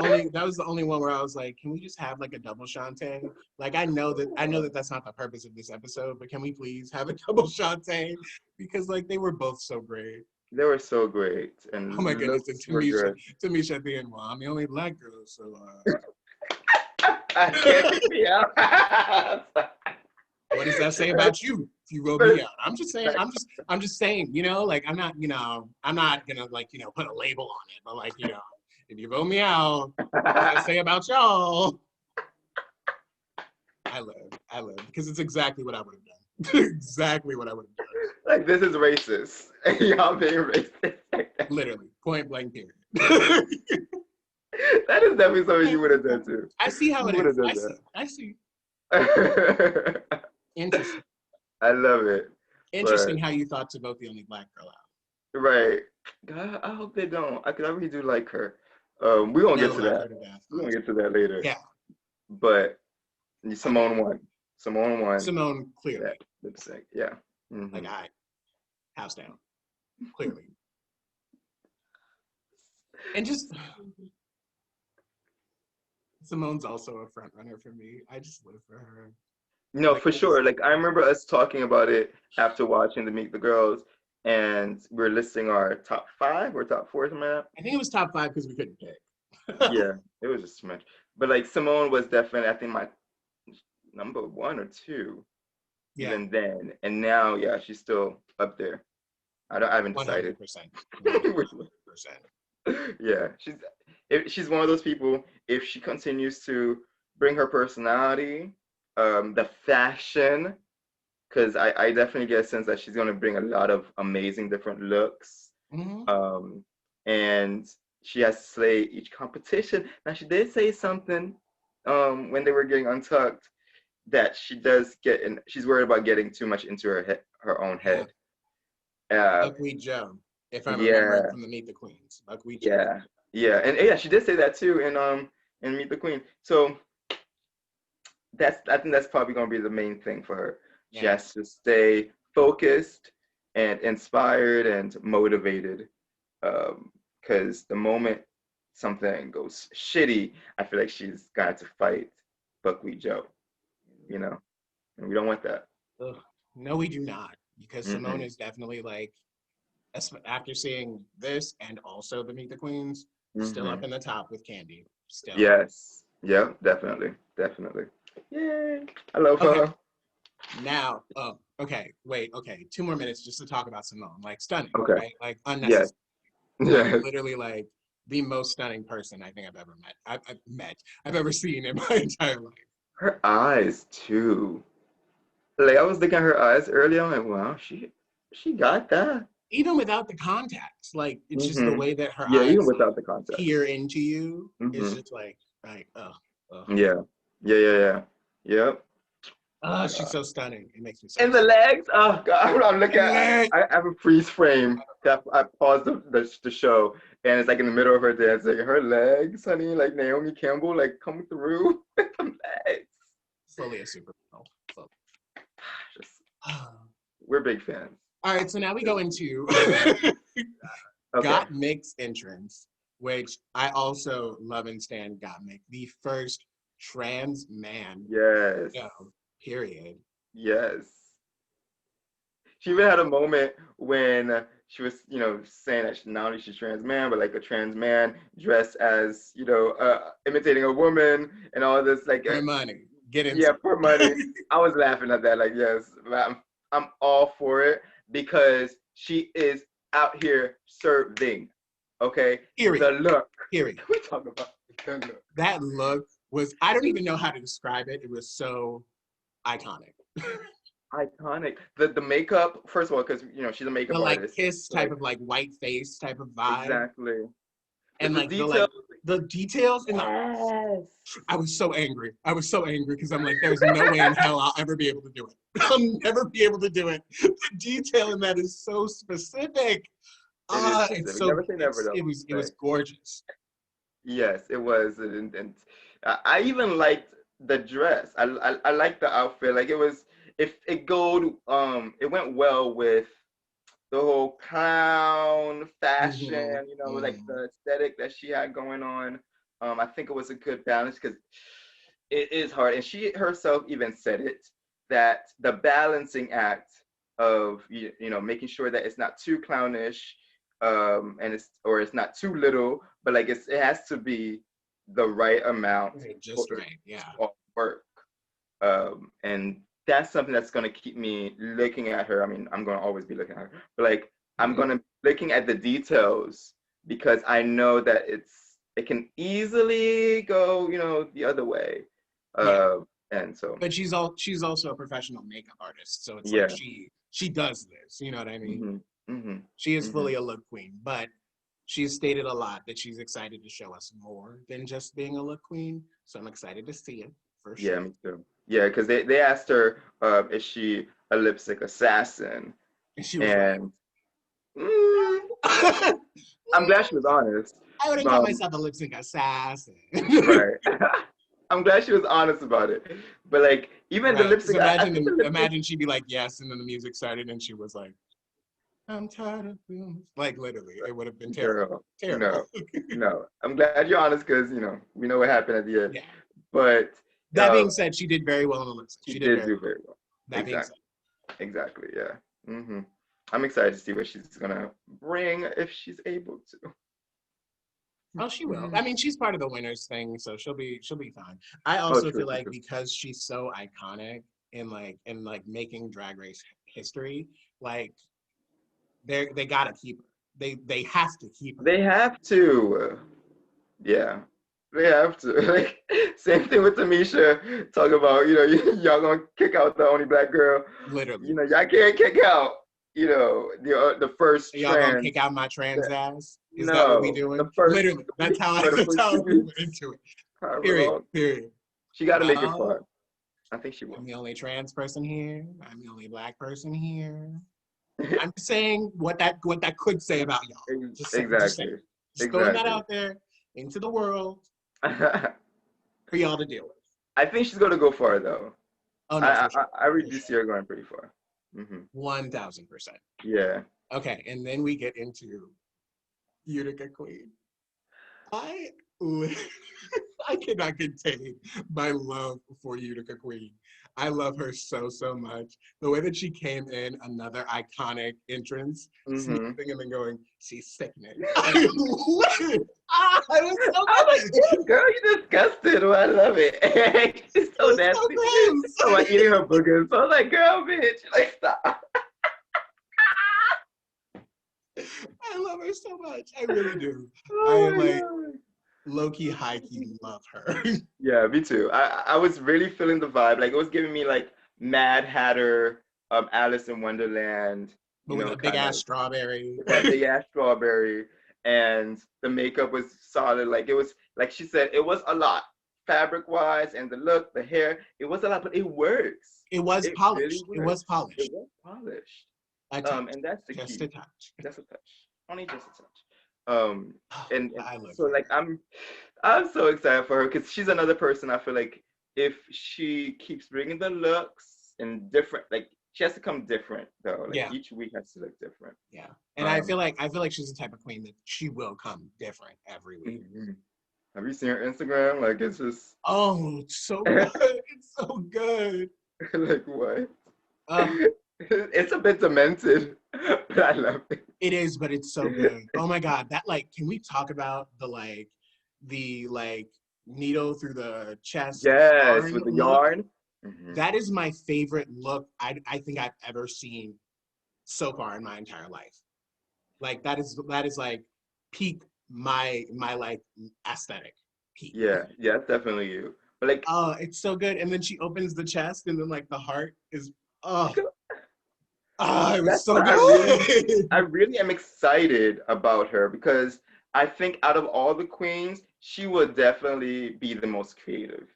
only one where I was like, can we just have like a double Shantae? Like I know that that's not the purpose of this episode, but can we please have a double Shantae? Because like they were both so great. They were so great, and oh my goodness, and Tamesha at the end, well, I'm the only Black girl, so I can't pick me out. what does that say about you if you vote me out? I'm just saying, like I'm not gonna like, put a label on it, but like, if you vote me out, what does that say about y'all? I live, because it's exactly what I would have done. Exactly what I would have done. Like, this is racist. Y'all being racist. Literally, point blank period. That is definitely something you would have done too. I see how it is. I see. Interesting. I love it. Interesting how you thought to vote the only Black girl out. Right. God, I hope they don't. I really do like her. We're going to get to that. We're going to get to that later. Yeah. But Simone won. Simone, clearly. Lip sync. Yeah. Mm-hmm. Like, house down. Clearly. And just... Simone's also a front runner for me. I just live for her. No, for sure. Like, I remember us talking about it after watching the Meet the Girls, and we were listing our top 5 or top 4, something like that. I think it was top 5 because we couldn't pick. Yeah, it was just much. But like Simone was definitely, I think, my number 1 or 2. Yeah. Even then, and now, yeah, she's still up there. I haven't decided. 100%. Yeah, she's one of those people. If she continues to bring her personality, the fashion, because I definitely get a sense that she's going to bring a lot of amazing different looks. Mm-hmm. And she has to slay each competition. Now, she did say something when they were getting untucked, that she does get in. She's worried about getting too much into her own head. Buckwheat Joe, if I remember from the Meet the Queens. Buckwheat Joe. Yeah, and yeah, she did say that too in Meet the Queen. So I think that's probably gonna be the main thing for her. Yeah. She has to stay focused and inspired and motivated, because the moment something goes shitty, I feel like she's got to fight Buckwheat Joe. And we don't want that. Ugh. No, we do not, because Simone is definitely like, after seeing this and also the Meet the Queens, still up in the top with Candy. Still. Yes. Yeah, definitely. Yay. I love her. Now, okay, 2 more minutes just to talk about Simone. Like, stunning, okay. Right? Like, unnecessary. Yes. Like, literally, like, the most stunning person I think I've ever met. I've ever seen in my entire life. Her eyes, too. Like, I was looking at her eyes earlier, I'm like, wow, she got that. Even without the contacts, like, it's just the way that her eyes, even without the contacts, peer into you. It's just like, Yeah. Yep. Oh, she's so stunning. It makes me so And the legs, oh God, I'm looking at, I have a freeze frame that I paused the show, and it's like in the middle of her dancing. Her legs, honey, like Naomi Campbell, like coming through with the legs. Slowly a supermodel. We're big fans. All right, so now we go into Gottmik's entrance, which I also love and stand Gottmik, the first trans man. Yes. Period. Yes. She even had a moment when she was, saying that not only she's trans man, but like a trans man dressed as, imitating a woman and all this, like. For money. Get into it. For money. I was laughing at that, like, yes, I'm all for it, because she is out here serving. Okay? Period. The look. Period. We talk about the look. That look was, I don't even know how to describe it. It was so iconic. iconic. The makeup, first of all, because she's a makeup The like artist. kiss So, type like of like white face type of vibe, exactly. and The like details. the details in the. Yes. I was so angry. I was so angry because I'm like, there's no way in hell I'll ever be able to do it. I'll never be able to do it. The detail in that is so specific. It is It's specific. so Never say never though. it was gorgeous. Yes, it was, and I even liked the dress. I liked the outfit. Like it was, if it it went well with the whole clown Mm-hmm. fashion. Like Mm-hmm. the aesthetic that she had going on. I think it was a good balance because it is hard, and she herself even said it that the balancing act of making sure that it's not too clownish, and it's not too little, but like it has to be the right amount Right, for just it right. Yeah. to all work. And that's something that's going to keep me looking at her. I mean, I'm going to always be looking at her, but like I'm going to be looking at the details because I know that it can easily go, the other way. Yeah. And so But she's also a professional makeup artist, so it's like yeah. she does this. You know what I mean? Mhm. Mhm. She is Mhm. fully a look queen, but she's stated a lot that she's excited to show us more than just being a look queen. So I'm excited to see it for Yeah, sure. me too. Yeah, because they asked her, is she a lipstick assassin? And she was like, And mm, I'm glad she was honest. I wouldn't call Um, myself a lip sync assassin. right. I'm glad she was honest about it. But like even the Right. Because lipstick, I think the lipstick, imagine she'd be like, yes, and then the music started and she was like, I'm tired of feeling like literally, it would have been terrible. girl, Terrible. no, no. I'm glad you're honest because we know what happened at the end. Yeah. But That being said, she did very well in the lip sync. she She did did very do well. very well. That being said. Exactly. Exactly. Yeah. I'm excited to see what she's gonna bring if she's able to. Oh, she will. I mean, she's part of the winners thing, so she'll be fine. I Oh, also true, feel true, like true. because she's so iconic in like making Drag Race history, like they gotta keep her. They have to keep her. They have to. Yeah. They have to. Like, same thing with Tamesha. Talk about, y'all gonna kick out the only black girl. Literally. Y'all can't kick out, the first So y'all gonna trans. kick out my trans ass? Is that what we No, the doing? first, Literally. the That's first how we went piece. into it. Period. Wrong. Period. She got to make it Well, fun. I think she I'm will. the only trans person here. I'm the only black person here. I'm just saying what that could say about y'all. Just saying. Exactly. Just throwing that Exactly. out there into the world I for y'all to deal with. think she's gonna go far though. Oh no, I for sure. I read For this sure. year going pretty far. 1000%. Yeah. Okay, and then we get into Utica Queen. I li- I cannot contain my love for Utica Queen. I love her so much. The way that she came in, another iconic entrance, hmm sneezing and then going, she's sickening. I was so I was like, good. "Ew, girl, you disgusted." Oh, I love it. She's It so was so nasty. She's so gross. like eating her boogers. So I was like, girl, bitch, like stop. I love her so much. I really do. I Oh am my like god. low key, high key love her. Yeah, me too. I was really feeling the vibe. Like it was giving me like Mad Hatter, Alice in Wonderland, But with a big kind ass of strawberry. with that big ass strawberry, and the makeup was solid. Like it was, like she said, it was a lot, fabric wise, and the look, the hair. It was a lot, but it works. It was It really polished. It was works. It polished. was polished. A touch. And that's the Just a key. touch. Just a touch, only just a touch. Um, Oh, and I love so like her. I'm so excited for her because she's another person I feel like if she keeps bringing the looks and different, like she has to come different though. Like Yeah, each week has to look different. yeah. And Um, I feel like she's the type of queen that she will come different every week. mhm. Have you seen her Instagram? Like it's just Oh, it's so good. like It's so good. what? Uh, It's a bit demented, but I love it. it is, but it's so good. Oh my God. That like, can we talk about the like needle through the chest Yes, yarn with the look? yarn. Hmm. That is my favorite look I think I've ever seen so far in my entire life. Like that is like peak my like aesthetic peak. Yeah, yeah, it's definitely you. But like, It's so good. And then she opens the chest and then like the heart is Oh, it was That's so why good. I really am excited about her because I think out of all the queens, she will definitely be the most creative.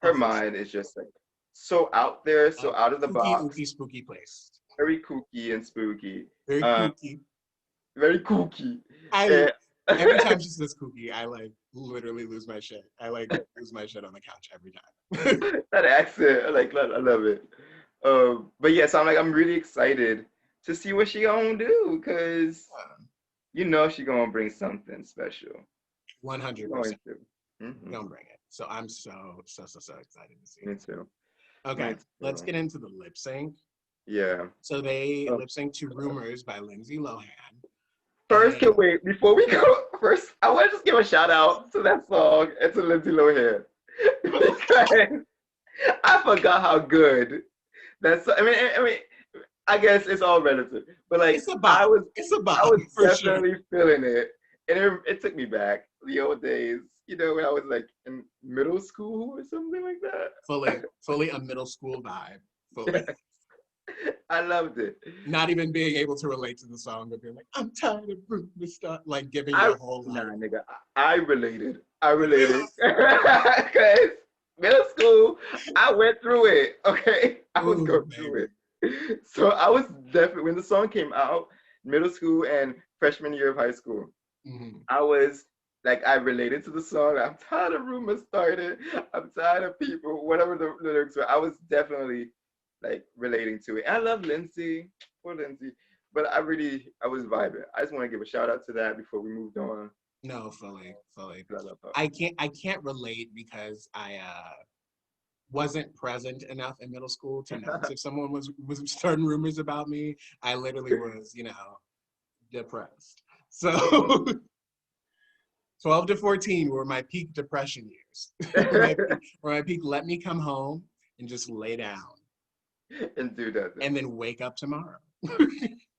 Oh, Her for sure. mind is just like so out there, so out of the Kooky, box, ooky, spooky place. very kooky and spooky, Very um, kooky. very kooky. I And every time she says kooky, I like literally lose my shit. I like lose my shit on the couch every time. that accent, I love it. But yes, I'm really excited to see what she gonna do because you know she gonna bring something special. She going 100% to. Hmm. gonna bring it. So I'm so excited to see Me it. too. Me Okay, let's too. get into the lip sync. Yeah. So they Oh. lip synced to Rumors by Lindsay Lohan. First, And can wait before we go. First, I want to just give a shout out to that song and to Lindsay Lohan because I forgot how good that's. I guess it's all relative, but like it's a bop. It's a I bop was for sure. definitely feeling it, and it took me back the old days. You know, when I was like in middle school or something like Fully a middle school vibe. Fully. that. I loved it. Not even being able to relate to the song, but being like, I'm tired of Rumors stuff, like giving I your whole nah, life. nigga. I related. I related because middle school, I went through it. Okay, I was Ooh, going through baby. it. So I was definitely when the song came out, middle school and freshman year of high school. Mm-hmm. I was like, I related to the song. I'm tired of rumors started. I'm tired of people, whatever the lyrics were. I was definitely like relating to it. And I love Lindsay, poor Lindsay. But I was vibing. I just want to give a shout out to that before we moved on. No, fully. 'Cause I love her. I can't relate because I wasn't present enough in middle school to notice if someone was starting rumors about me. I literally was, depressed. So 12 to 14 were my peak depression years. were my peak let me come home and just lay down And do that. and then wake up tomorrow.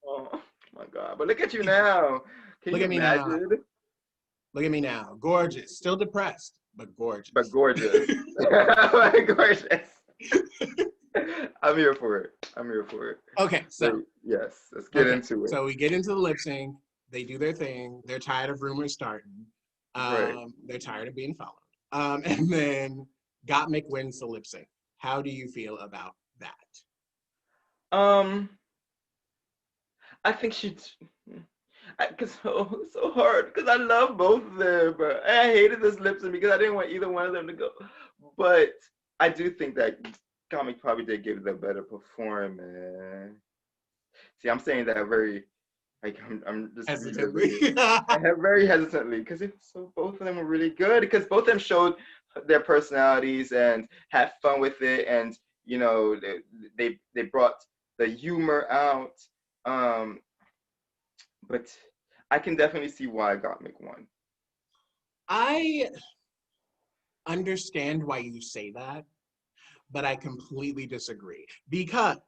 Oh my God. But look at you now. Can Look you at me now. imagine? Look at me now. Gorgeous. Still depressed, but But gorgeous. gorgeous. Gorgeous. I'm here for it. I'm here for it. Okay, But so yes, let's get okay. into it. So we get into the lip sync. They do their thing. They're tired of rumors starting. Right. They're tired of being followed. And then Gottmik wins the lip sync. How do you feel about that? Um, I think cause so hard because I love both of them, but I hated this lip sync because I didn't want either one of them to go. But I do think that comic probably did give the better performance. See, I'm saying that very like I'm just reliving it. Hesitantly. I have very hesitantly because so both of them were really good because both of them showed their personalities and had fun with it, and you know they brought the humor out. Um, but I can definitely see why Gottmik won. I understand why you say that, but I completely disagree because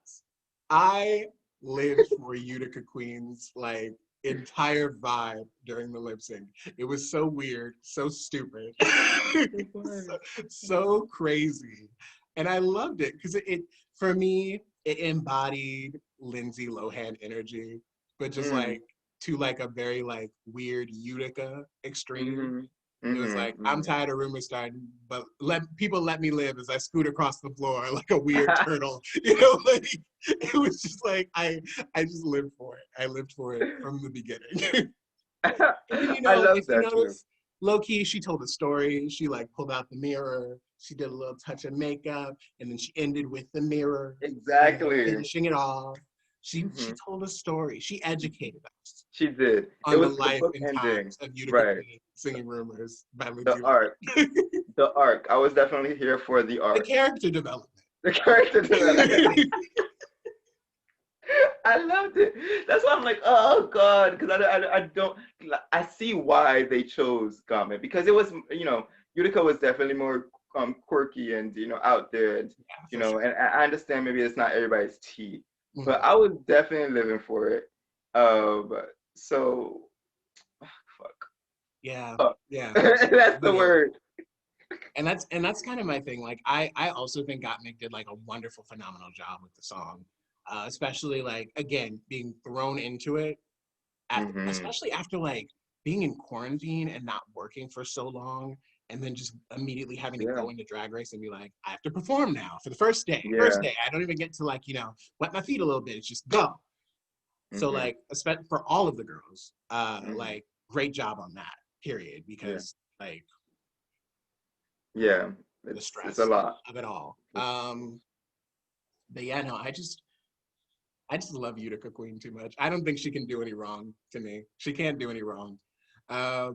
I lived for Utica Queen's like entire vibe during the lip sync. It was so weird, so stupid, so crazy, and I loved it because it for me it embodied Lindsay Lohan energy, but just Mm, like to like a very like weird Utica extreme. mm-hmm, It was mm-hmm, like, I'm mm-hmm. tired of rumors starting, but let me live as I scoot across the floor like a weird turtle. Like it was just like I just lived for it. I lived for it from the beginning. And then I love if you that too. notice, low key, she told a story. She like pulled out the mirror. She did a little touch of makeup, and then she ended with the mirror, Exactly. finishing it off. She Hmm. told a story. She educated us She did. It on the was the life book and ending, times of Utica right? Queen singing rumors by The Lindsay arc, Lohan. the arc. I was definitely here for the The arc, character development. the character development. I loved it. That's why I'm like, oh God, because I don't. I see why they chose Garment because it was Utica was definitely more quirky and out there and Yeah, for sure. and I understand maybe it's not everybody's tea, but Mhm. I was definitely living for it. So fuck. Yeah, Fuck. yeah. That's the Literally. word. And that's kind of my thing. Like I also think Gottmik did like a wonderful, phenomenal job with the song. especially like again being thrown into it, especially after like being in quarantine and not working for so long, and then just immediately having to go into Drag Race and be like, I have to perform now for the first day. First day, I don't even get to like wet my feet a little bit. It's just go. So like, especially for all of the girls, like great job on that. Period, because like the stress it's a lot of it all. But yeah, no, I just love Utica Queen too much. I don't think she can do any wrong to me. She can't do any wrong. But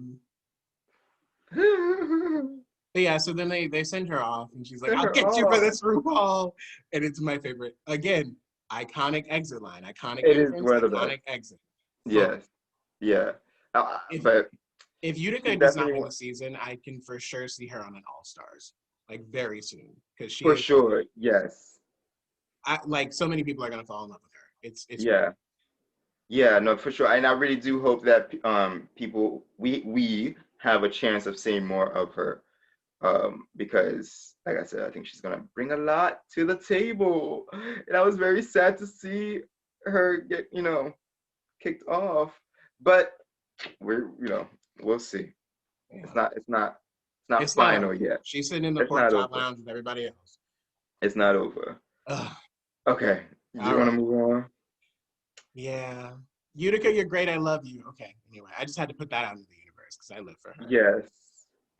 yeah, so then they send her off, and she's like, "I'll get you for this, RuPaul," and it's my favorite. Again, iconic exit line, iconic it is entrance, one of the best. iconic exit. Yes, but if Utica does not win the season, I can for sure see her on an All Stars, like very soon, because she for sure. Yes, like so many people are gonna fall in love with her. It's great. Yeah, no, for sure. And I really do hope that people we have a chance of seeing more of her. Because like I said, I think she's gonna bring a lot to the table. And I was very sad to see her get, kicked off. But we'll see. Yeah. It's not final yet. She's sitting in the pork chop lounge with everybody else. It's not over. Ugh. Okay. Do you want to move on? Yeah. Utica, you're great. I love you. Okay. Anyway, I just had to put that out into the universe because I live for her. Yes.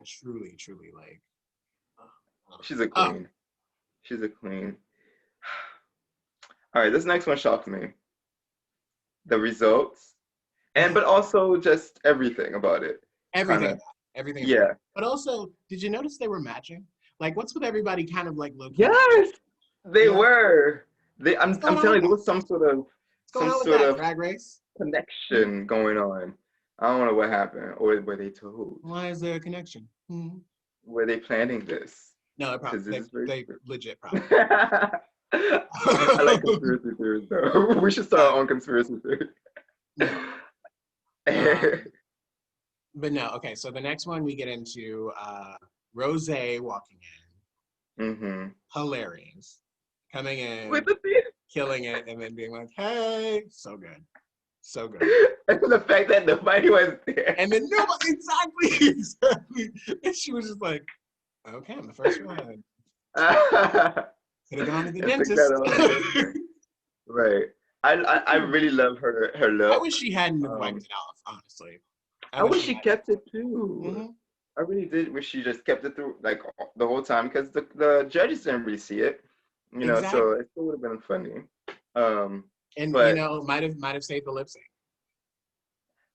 Truly, truly, like. She's a queen. She's a queen. All right, this next one shocked me. The results, but also just everything about it. Everything. Everything. Yeah. But also, did you notice they were matching? Like, what's with everybody kind of like low-key? Yes, they were. I'm telling you, there was some sort of Drag Race connection going on. I don't know what happened, or were they told? Why is there a connection? Were they planning this? No, probably they legit probably. I like conspiracy theories, though. We should start our own conspiracy theory. But no, okay. So the next one we get into Rose walking in. Hilarious. Coming in, with the killing it, and then being like, "Hey, so good, so good." And the fact that nobody was there, and then nobody exactly, and she was just like, "Okay, I'm the first one." Could have gone to the dentist. Right. I really love her look. I wish she hadn't wiped it off, honestly. I wish she kept it too. I really did wish she just kept it through like the whole time because the judges didn't really see it, so it still would have been funny. But, might have saved the lip sync.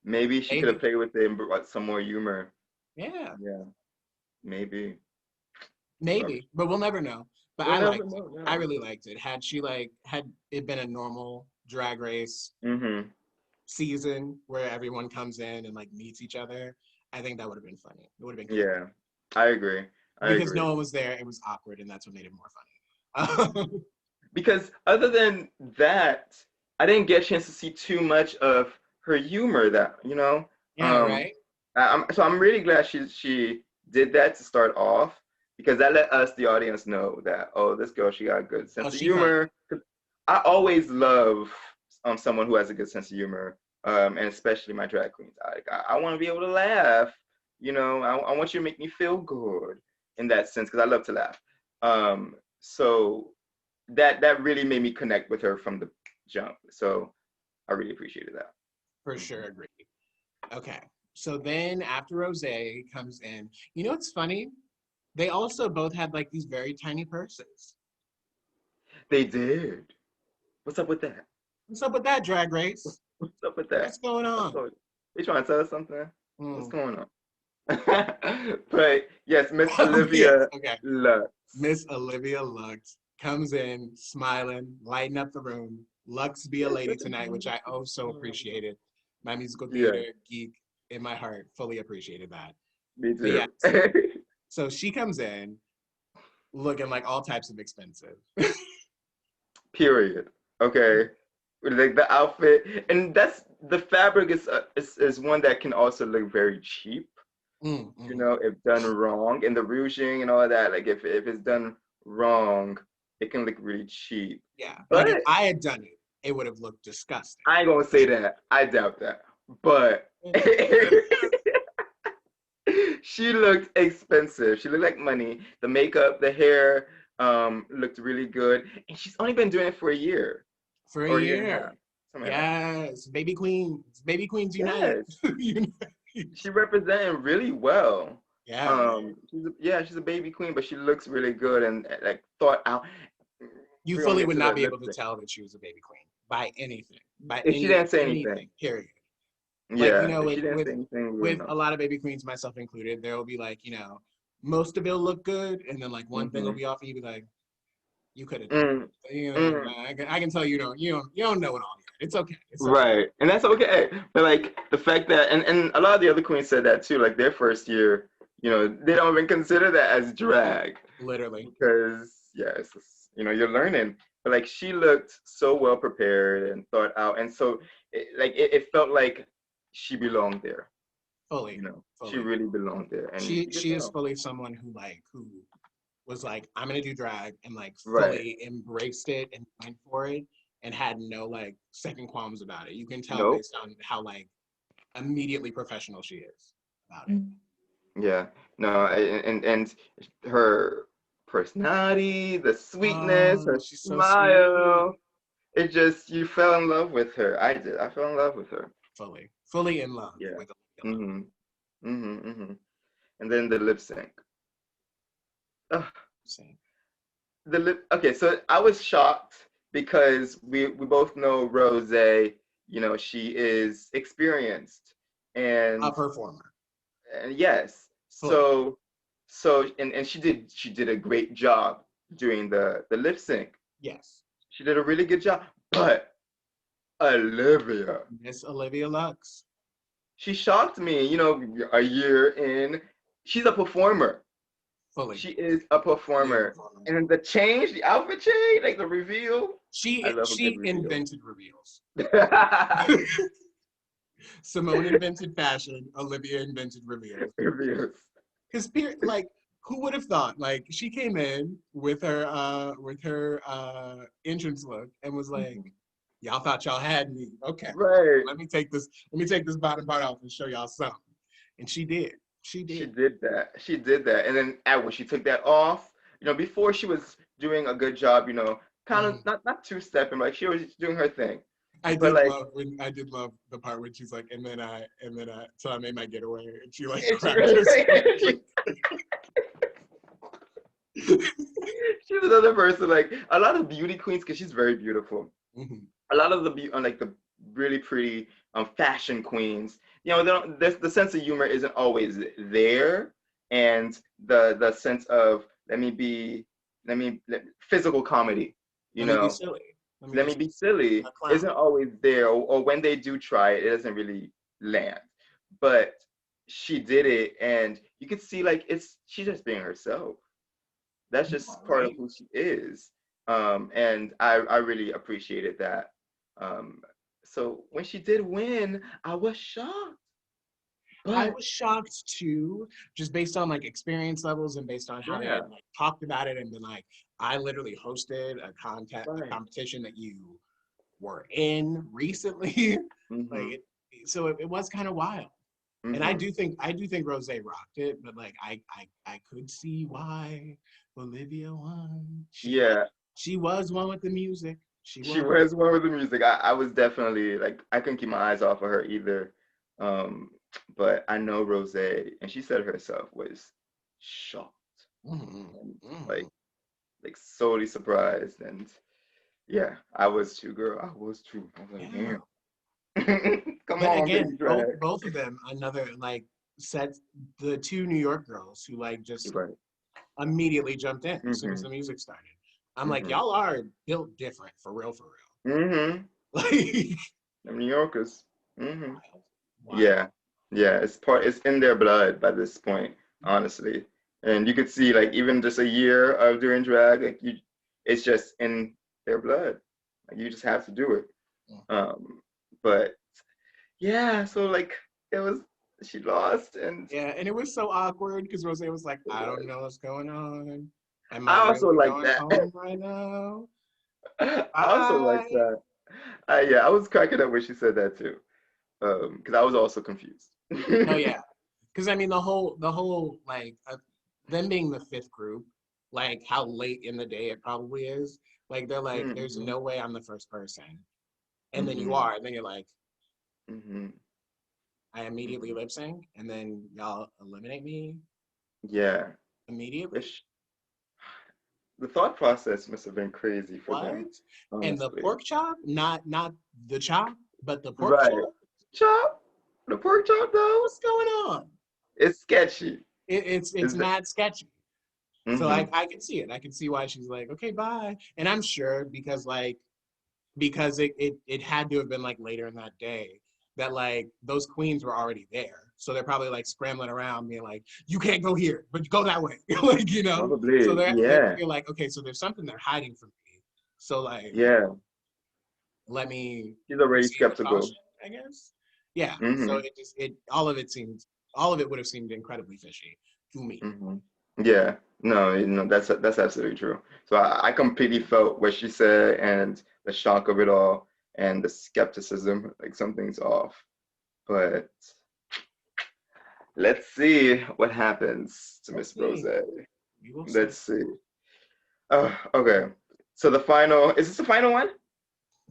Maybe she could have played with it and brought some more humor. Yeah. Yeah. Maybe. But we'll never know. But I really liked it. Had it been a normal Drag Race season where everyone comes in and like meets each other, I think that would have been funny. It would have been cool. Yeah, I agree. Because no one was there, it was awkward, and that's what made it more funny. Because other than that, I didn't get a chance to see too much of her humor. Yeah, right. So I'm really glad she did that to start off because that let us, the audience, know that this girl, she got a good sense of humor. I always love someone who has a good sense of humor. And especially my drag queens. I want to be able to laugh, I want you to make me feel good in that sense because I love to laugh. So that really made me connect with her from the jump. So I really appreciated that. For sure, agree. Okay, so then after Rose comes in, what's funny? They also both had like these very tiny purses. They did. What's up with that? What's up with that, Drag Race? What's up with that? What's going on? They trying to tell us something? What's going on? But yes, Miss Olivia Lux. Miss Olivia Lux comes in smiling, lighting up the room. Lux be a lady tonight, which I so appreciated. My musical theater geek in my heart fully appreciated that. Me too. So she comes in looking like all types of expensive. Period. Okay. Like the outfit, and that's the fabric is one that can also look very cheap. If done wrong, and the ruching and all that. Like if it's done wrong, it can look really cheap. Yeah, like But if I had done it, it would have looked disgusting. I ain't gonna say that. I doubt that. But she looked expensive. She looked like money. The makeup, the hair, looked really good. And she's only been doing it for a year For a or a year and a year. half. Something like that. Yes, baby queens. Baby queens unite. Yes. Unite. She represented really well. Yeah. She's a baby queen, but she looks really good and like thought out. You We're gonna fully get would to the not be able to lipstick. tell that she was a baby queen by anything. By If she didn't say anything, anything, period. Like, yeah. If she didn't say anything, we would with know. a lot of baby queens, myself included, there will be like, most of it'll look good, and then like one thing will Mm-hmm. be off, and you'll be like, you could have done Mm, it. mm. I can tell you don't know it all yet. It's okay. It's okay. Right, and that's okay. But like the fact that, and a lot of the other queens said that too. Like their first year, they don't even consider that as drag Literally. because yes, you're learning. But like she looked so well prepared and thought out, and so it felt like she belonged there. Fully. She Fully. really belonged there, and you could She is tell. fully someone who was like, I'm gonna do drag and like Right. fully embraced it and went for it and had no like second qualms about it. You can tell Nope. based on how like immediately professional she is about it. Yeah. No, and her personality, the sweetness, her She's so sweet. smile. It just you fell in love with her. I did. I fell in love with her. Fully in love Yeah. with Olivia Mhm. Mhm. Mhm. And then the lip sync. Ugh, Love. the lip. Okay, so I was shocked because we both know Rose. She is experienced, A and performer, yes. fully. And she did a great job doing the lip sync. Yes. She did a really good job. But Olivia, Miss Olivia Lux. she shocked me, a year in. She's a performer. Fully. She is a Fully a performer. performer. And the change, the outfit change, like the reveal, I love a good She reveal. invented reveals. Simone invented fashion. Olivia invented reveals. Reveals. Because like, who would have thought? Like, she came in with her entrance look and was like, Mhm. "Y'all thought y'all had me. Okay, Right. let me take this. Let me take this bottom part off and show y'all something." And she did. She She did. did that. She did that. And then when she took that off, before she was doing a good job, kind of Mhm. not two stepping, like she was doing her thing. I But did like love the part when she's like, so I made my getaway, and she like and cracked her she, smile. she's another person, like a lot of beauty queens, because she's very beautiful. Mhm. A lot of like the really pretty fashion queens, they don't, the sense of humor isn't always there, and the sense of physical comedy, you Let me be know, silly. Let me let be me be silly a clown. isn't always there, or when they do try it, it doesn't really land. But she did it, and you could see like she's just being herself. That's just part of Right? who she is. And I really appreciated that. Um, so when she did win, I was shocked. I But was shocked too, just based on like experience levels and based on how they yeah, had like talked about it and been like, I literally hosted a right. competition that you were in recently. like Mm-hmm. it was kind of wild. And Mm-hmm. I do think Rose rocked it, but like I could see why Olivia won. Yeah, She was one with the music. She she was. was one with the music. I was definitely like I couldn't keep my eyes off of her either. Um, but I know Rose, and she said herself, was shocked Mhm, and mhm. like solely surprised. And yeah, I was too, girl. I was too. I was like, Yeah. damn. Come But on, baby again, drag. both of them, another like set the two New York girls who like You're just right. immediately jumped in as soon as Mm-hmm. the music started. I'm like, Mm-hmm. y'all are built different for real, for Mm-hmm. real. Like Them New Yorkers. Mm-hmm. wild, wild. Yeah. Yeah. It's in their blood by this point, honestly. And you could see like even just a year of doing drag, like it's just in their blood. Like you just have to do it. But yeah, so like it was she lost, and Yeah, and it was so awkward because Rose was like, it I don't was. know what's going on. Am I I also really like going that. home right now? I also like Bye. that. Yeah, I was cracking up when she said that too. Because I was also confused. No, yeah. Because I mean, the whole like them being the fifth group, like how late in the day it probably is. Like they're like, there's Mm-hmm. no way I'm the first person, and then you Mm-hmm. are, and then you're like, Mm-hmm. I immediately Mm-hmm. lip sync, and then y'all eliminate me Yeah. immediately. It's, the thought process must have been crazy for What? them, And the honestly. pork chop, not the chop, but the pork Right. chop. Chop? The pork chop though? What's going on? It's sketchy. It's Is that mad sketchy. So mm-hmm. I can see it. I can see why she's like, okay, bye. And I'm sure because it had to have been like later in that day that like those queens were already there. So they're probably like scrambling around being like, you can't go here, but go that way. Like, So Probably. they're Yeah. you're like, okay, so there's something they're hiding from me. So like Yeah. let me He's already proceed with skeptical. caution, I guess. Yeah. So Mm-hmm. it all of it would have seemed incredibly fishy to me. Mm-hmm. Yeah. No, that's absolutely true. So I completely felt what she said and the shock of it all and the skepticism, like something's off. But let's see what happens to Let's Miss Rose. see. We will see. Let's see. Okay. So is this the final one?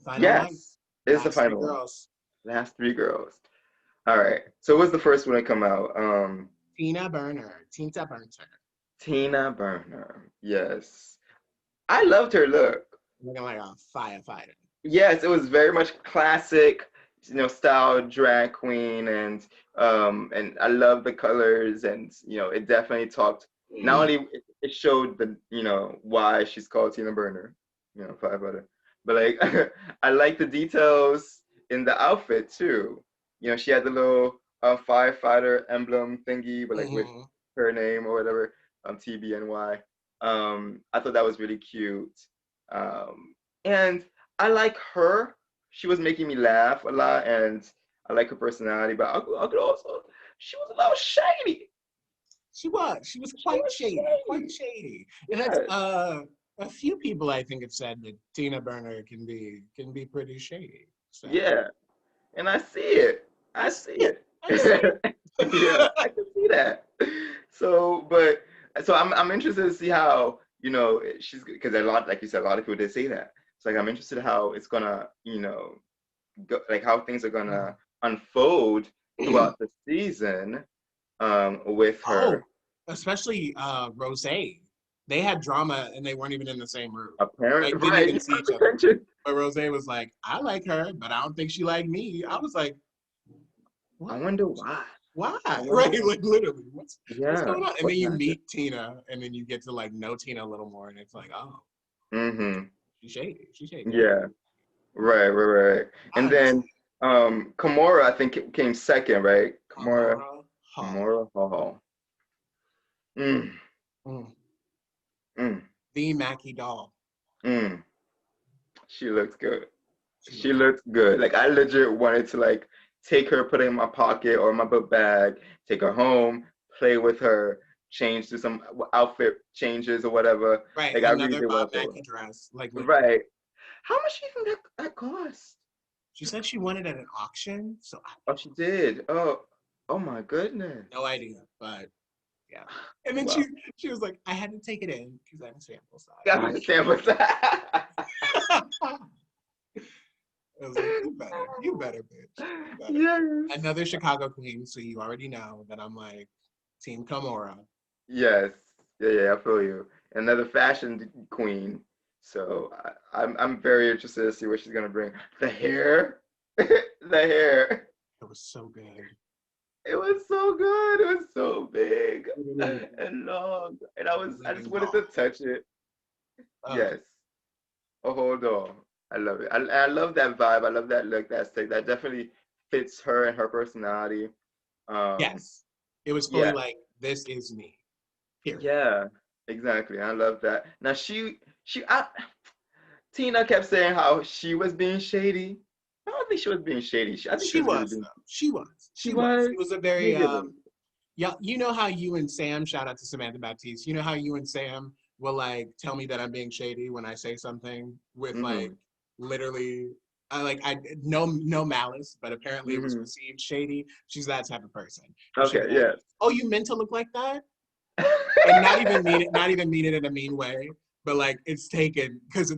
Final one. Yes, it's the Last three final one. girls. Last three girls. All right. So what's the first one to come out? Tina Burner. Tina Burner. Tina Burner. Yes. I loved her look. Looking like a firefighter. Yes, it was very much classic, style drag queen, and I love the colors, and it definitely talked. Not only it showed why she's called Tina Burner, firefighter, but like I like the details in the outfit too. She had the little firefighter emblem thingy, but like with Mm-hmm. her name or whatever, TBNY. I thought that was really cute. And I like her. She was making me laugh a lot, and I like her personality. But I could also, she was a little shady. She was. She was She quite was shady. Quite shady. shady. And that's Yes. a few people I think have said that Tina Burner can be pretty shady. So Yeah. And I see it. I I see see it. it. I see Yeah, it. I can see that. So I'm interested to see how she's because a lot, like you said, a lot of people did say that. So like I'm interested how it's gonna go, like how things are gonna unfold throughout the season with Oh, her. especially Rose. They had drama and they weren't even in the same room. Apparent, Like didn't right? even You see got each other. attention. But Rose was like, I like her, but I don't think she like me. I was like, I what? wonder why. Why? I wonder Right? why. Like literally, what's Yeah, going on? And what then you happened? meet Tina, and then you get to like know Tina a little more, and it's like, oh, Mm-hmm. she's shady. She's shady. Yeah. Right, right, right. I And understand. then Kimura, I think it came second, right? Amora Hall. Kimura Hall. Mm, Mm. mm, The Mackie doll. mm. She looks good. She She looks good. looks good. Like I legit wanted to like take her, put her in my pocket or my book bag, take her home, play with her, change to some outfit changes or whatever. Right. Like I really Another did want Bob to play with Mackie dress. Like her. literally. Right. How much do you think that cost? She said she won it at an auction, so I Oh, she did. Oh my goodness. no idea. But yeah. And then Wow. she was like, I had to take it in because I'm a sample I understand what's that. size. I was like, you better, bitch. You better. Yes. Another Chicago queen, so you already know that I'm like Team Kamora. Yes. Yeah, yeah, I feel you. Another fashion queen. So I'm very interested to see what she's gonna bring. The hair. The hair. It was so good. It was so good. It was so big Literally, and long. And I just living wanted doll. to touch it. Uh, Yes. A whole doll. I love it. I love that vibe. I love that look, that aesthetic. That definitely fits her and her personality. Um, yes. It was fully yeah, like, this is me. Period. yeah, exactly. I love that. Now Tina kept saying how she was being shady. I don't think she was being shady. I think she She was really was being. though. She was. She She was. was. It was a You very give it. yeah, you know how you and Sam, shout out to Samantha Baptiste, you know how you and Sam will like tell me that I'm being shady when I say something with like Mm-hmm. literally I no malice, but apparently it was Mm-hmm. received shady. She's that type of person. Where she'd Okay, be like, yeah. "Oh, you meant to look like that?" And not even mean it in a mean way, but like it's taken because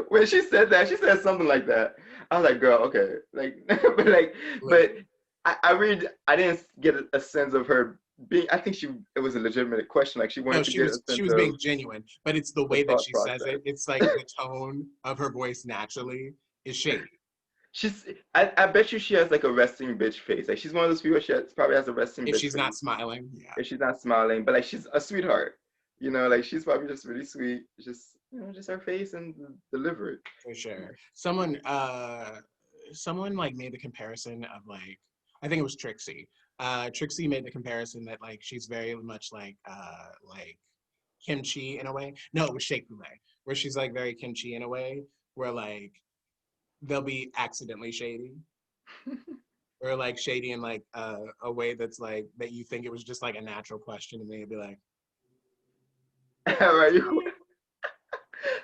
When she said that, she said something like that. I was like, girl, okay. Like, but like, but I didn't get a sense of her being, I think it was a legitimate question. Like she no, wanted to she get a was she sense was of being genuine, but it's the the way that thought she says process. it. It's like the tone of her voice naturally is shady. I bet you she has like a resting bitch face. Like she's one of those people probably has a resting If bitch she's face not smiling, yeah, if she's not smiling, but like she's a sweetheart. Like she's probably just really sweet. Just just her face and delivery. for sure. Someone like made the comparison of like I think it was Trixie. Trixie made the comparison that like she's very much like kimchi in a way. No, it was Shea Coulee, where she's like very kimchi in a way, where like they'll be accidentally shady, or like shady in like a way that's like that you think it was just like a natural question, and then you'll be like, Right?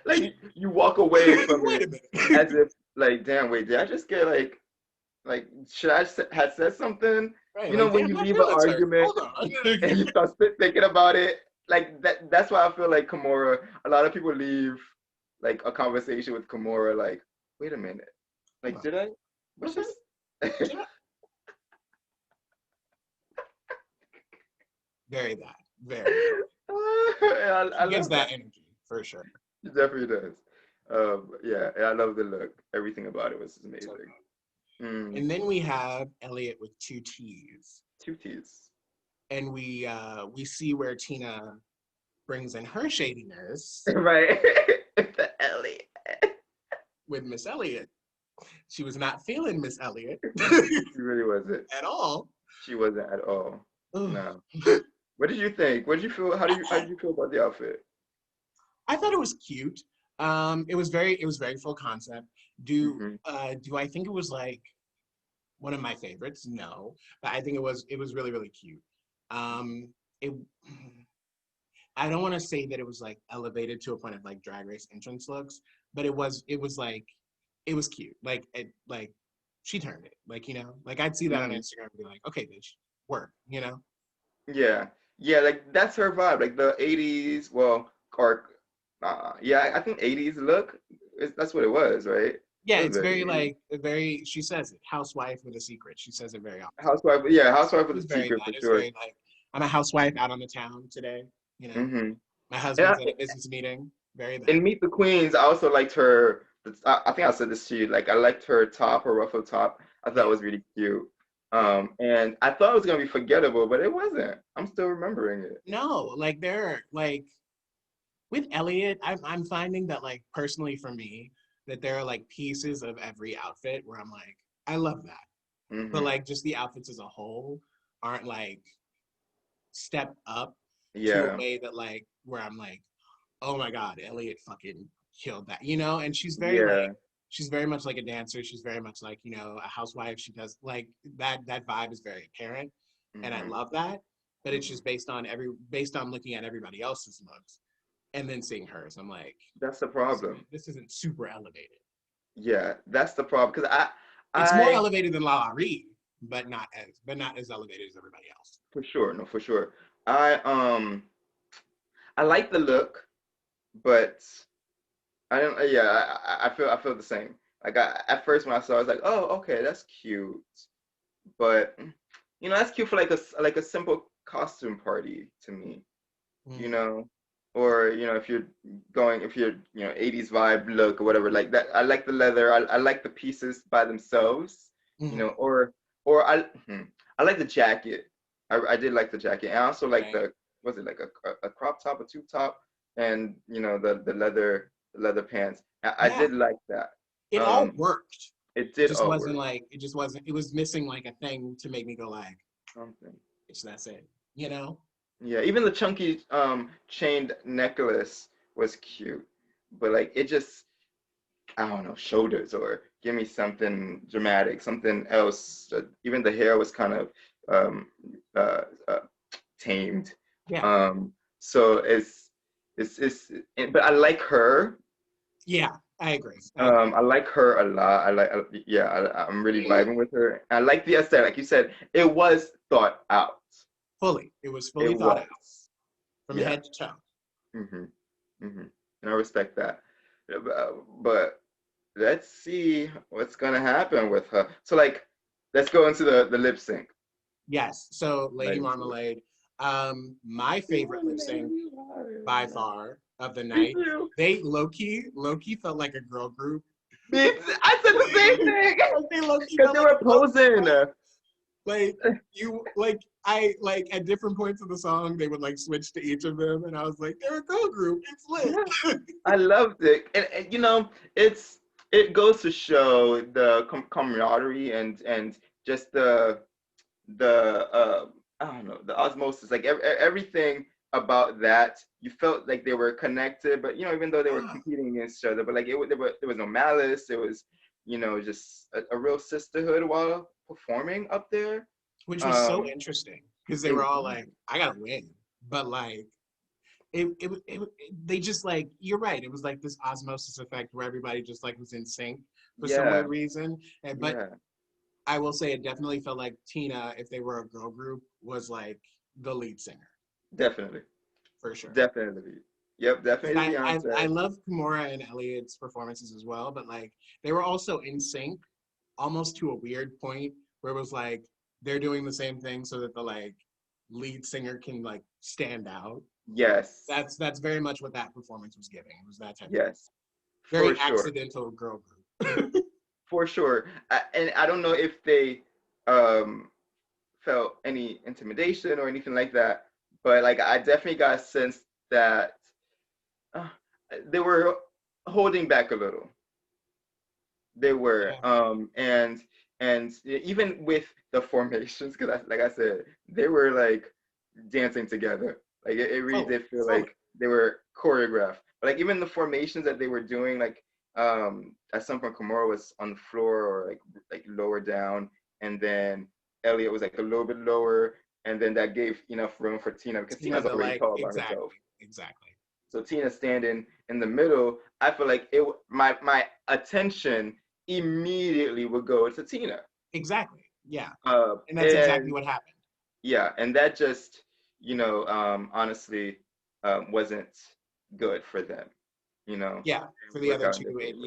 Like you walk away from wait it a minute. as if like, damn, wait, did I just get like should have said something? Right, like When damn, you my leave an feelings hurt. argument Hold on. and you start thinking about it, like that's why I feel like Kimura, a lot of people leave like a conversation with Kimura like, wait a minute. Hold Like, on. did I? What's Was I? this? Did I? Very that. Very. I She gives love that. that energy for sure. It definitely does. Yeah, and I love the look. Everything about it was So amazing. good. Mm, And then we have Elliot with two T's, two T's. and we see where Tina brings in her shadiness Right. The Ellie. with Miss Elliot. She was not feeling Miss Elliot She really wasn't. at all. She wasn't at all. Ugh. No. What did you think? What did you feel? How did you feel about the outfit? I thought it was cute. It was very full concept. Hmm. Do I think it was like one of my favorites? No, but I think it was really really cute. It I don't want to say that it was like elevated to a point of like drag race entrance looks, but it was like it was cute. Like she turned it. Like, like I'd see that on Hmm. Instagram and be like, okay, bitch, work. Yeah. Yeah, like that's her vibe. Like the 80s, well, or yeah, I think 80s look. That's what it was, right? Yeah, It was it's very very 80s. like very she says it, housewife with a secret. She says it very often. Housewife, yeah, housewife with It's a very secret that. for It's sure. very like I'm a housewife out on the town today, you know. Hmm. My And husband's at a business meeting. Very in that. Meet the Queens, I also liked her. I think I said this to you. Like, I liked her top, her ruffled top. I thought it Yeah, was really cute. yeah. And I thought it was gonna be forgettable, but it wasn't. I'm still remembering it. No, like they're like with Elliot, I'm finding that like personally for me, that there are like pieces of every outfit where I'm like, I love that. But Hmm. like just the outfits as a whole aren't like step up to a Yeah, way that like where I'm like, oh my God, Elliot fucking killed that, And yeah. she's very much like a dancer. She's very much like, a housewife. She does like that vibe is very apparent. And I Hmm. love that. But it's Hmm. just based on looking at everybody else's looks and then seeing hers. I'm like, That's the this isn't problem. this isn't super elevated. Yeah, that's the problem. Because It's more I, elevated than La Reed, but not as elevated as everybody else. for sure, no, for sure. I, I like the look, but I don't. Yeah, I feel the same. Like at first when I saw, it, I was like, oh, okay, that's cute. But that's cute for like a simple costume party to me. You Mm, know, or if you're 80s vibe look or whatever like that. I like the leather. I like the pieces by themselves. mm-hmm. Or I like the jacket. I did like the jacket. And I also like Right. was it like a crop top, a tube top, and the leather pants. I Yeah, did like that. it all Um, worked. it It did just all wasn't work. like it just wasn't. It was missing like a thing to make me go like, Something. it's that's it. You know? Yeah, even the chunky chained necklace was cute, but like it just I don't know, shoulders or give me something dramatic, something else. Even the hair was kind of um, uh, uh, tamed. Yeah. So but I like her. Yeah, I agree. I agree. I like her a lot. Yeah, I'm really vibing with her. I like the aesthetic. Like you said, it was thought out. Fully. It was It fully thought was. out from Yeah. head to toe. hmm hmm And I respect that. But let's see what's gonna happen with her. So like, let's go into the lip sync. Yes. So Lady Like, Marmalade, my favorite lip sync by far of the me night. too. They low key felt like a girl group. I said the same thing Like they low-key because felt they like were a girl posing. group. Like you like I like at different points of the song they would like switch to each of them and I was like, they're a girl group. It's Yeah, lit. I loved it, and you know, it goes to show the camaraderie and just the I don't know, the osmosis, like everything about that. You felt like they were connected, but you know, even though they were Yeah. competing against each other, but like there was no malice. It was, you know, just a real sisterhood while performing up there. Which was so Um, interesting because they it were all was. like, I gotta win. But like they just like you're right. It was like this osmosis effect where everybody just like was in sync for some Yeah, weird reason. But yeah, I will say it definitely felt like Tina, if they were a girl group, was like the lead singer definitely, for sure. definitely. Yep, Because definitely I Beyonce. love Kimura and Elliot's performances as well, but like they were also in sync, almost to a weird point where it was like they're doing the same thing so that the like lead singer can like stand out. Yes, That's very much what that performance was giving. It was that type of yes, very for sure. accidental girl group. For sure. And I don't know if they um, felt any intimidation or anything like that, but like I definitely got a sense that uh, they were holding back a little. They were, Yeah. and even with the formations, because like I said, they were like dancing together. Like it really Fully, did feel fully. like they were choreographed. But like even the formations that they were doing, like at some point Kimura was on the floor or like lower down, and then Elliot was like a little bit lower, and then that gave enough room for Tina because Tina Tina's to already like tall by herself. exactly. So Tina standing in the middle, I feel like my attention immediately would go to Tina. Exactly. Yeah. Uh, And that's exactly and what happened. yeah, and that just, you know, honestly, wasn't good for them. You know, Yeah. it For didn't the work other out in two, their favor.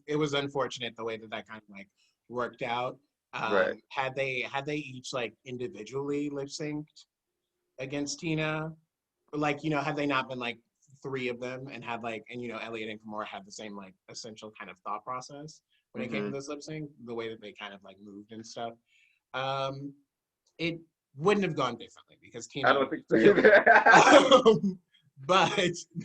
it was unfortunate the way that that kind of like worked out. Right. Had they each like individually lip synced against Tina, like had they not been like three of them and had like Elliot and Kimura had the same like essential kind of thought process when it came to Mm-hmm. this lip sync, the way that they kind of like moved and stuff, um, it wouldn't have gone differently because I Tina don't think so killed it. either. But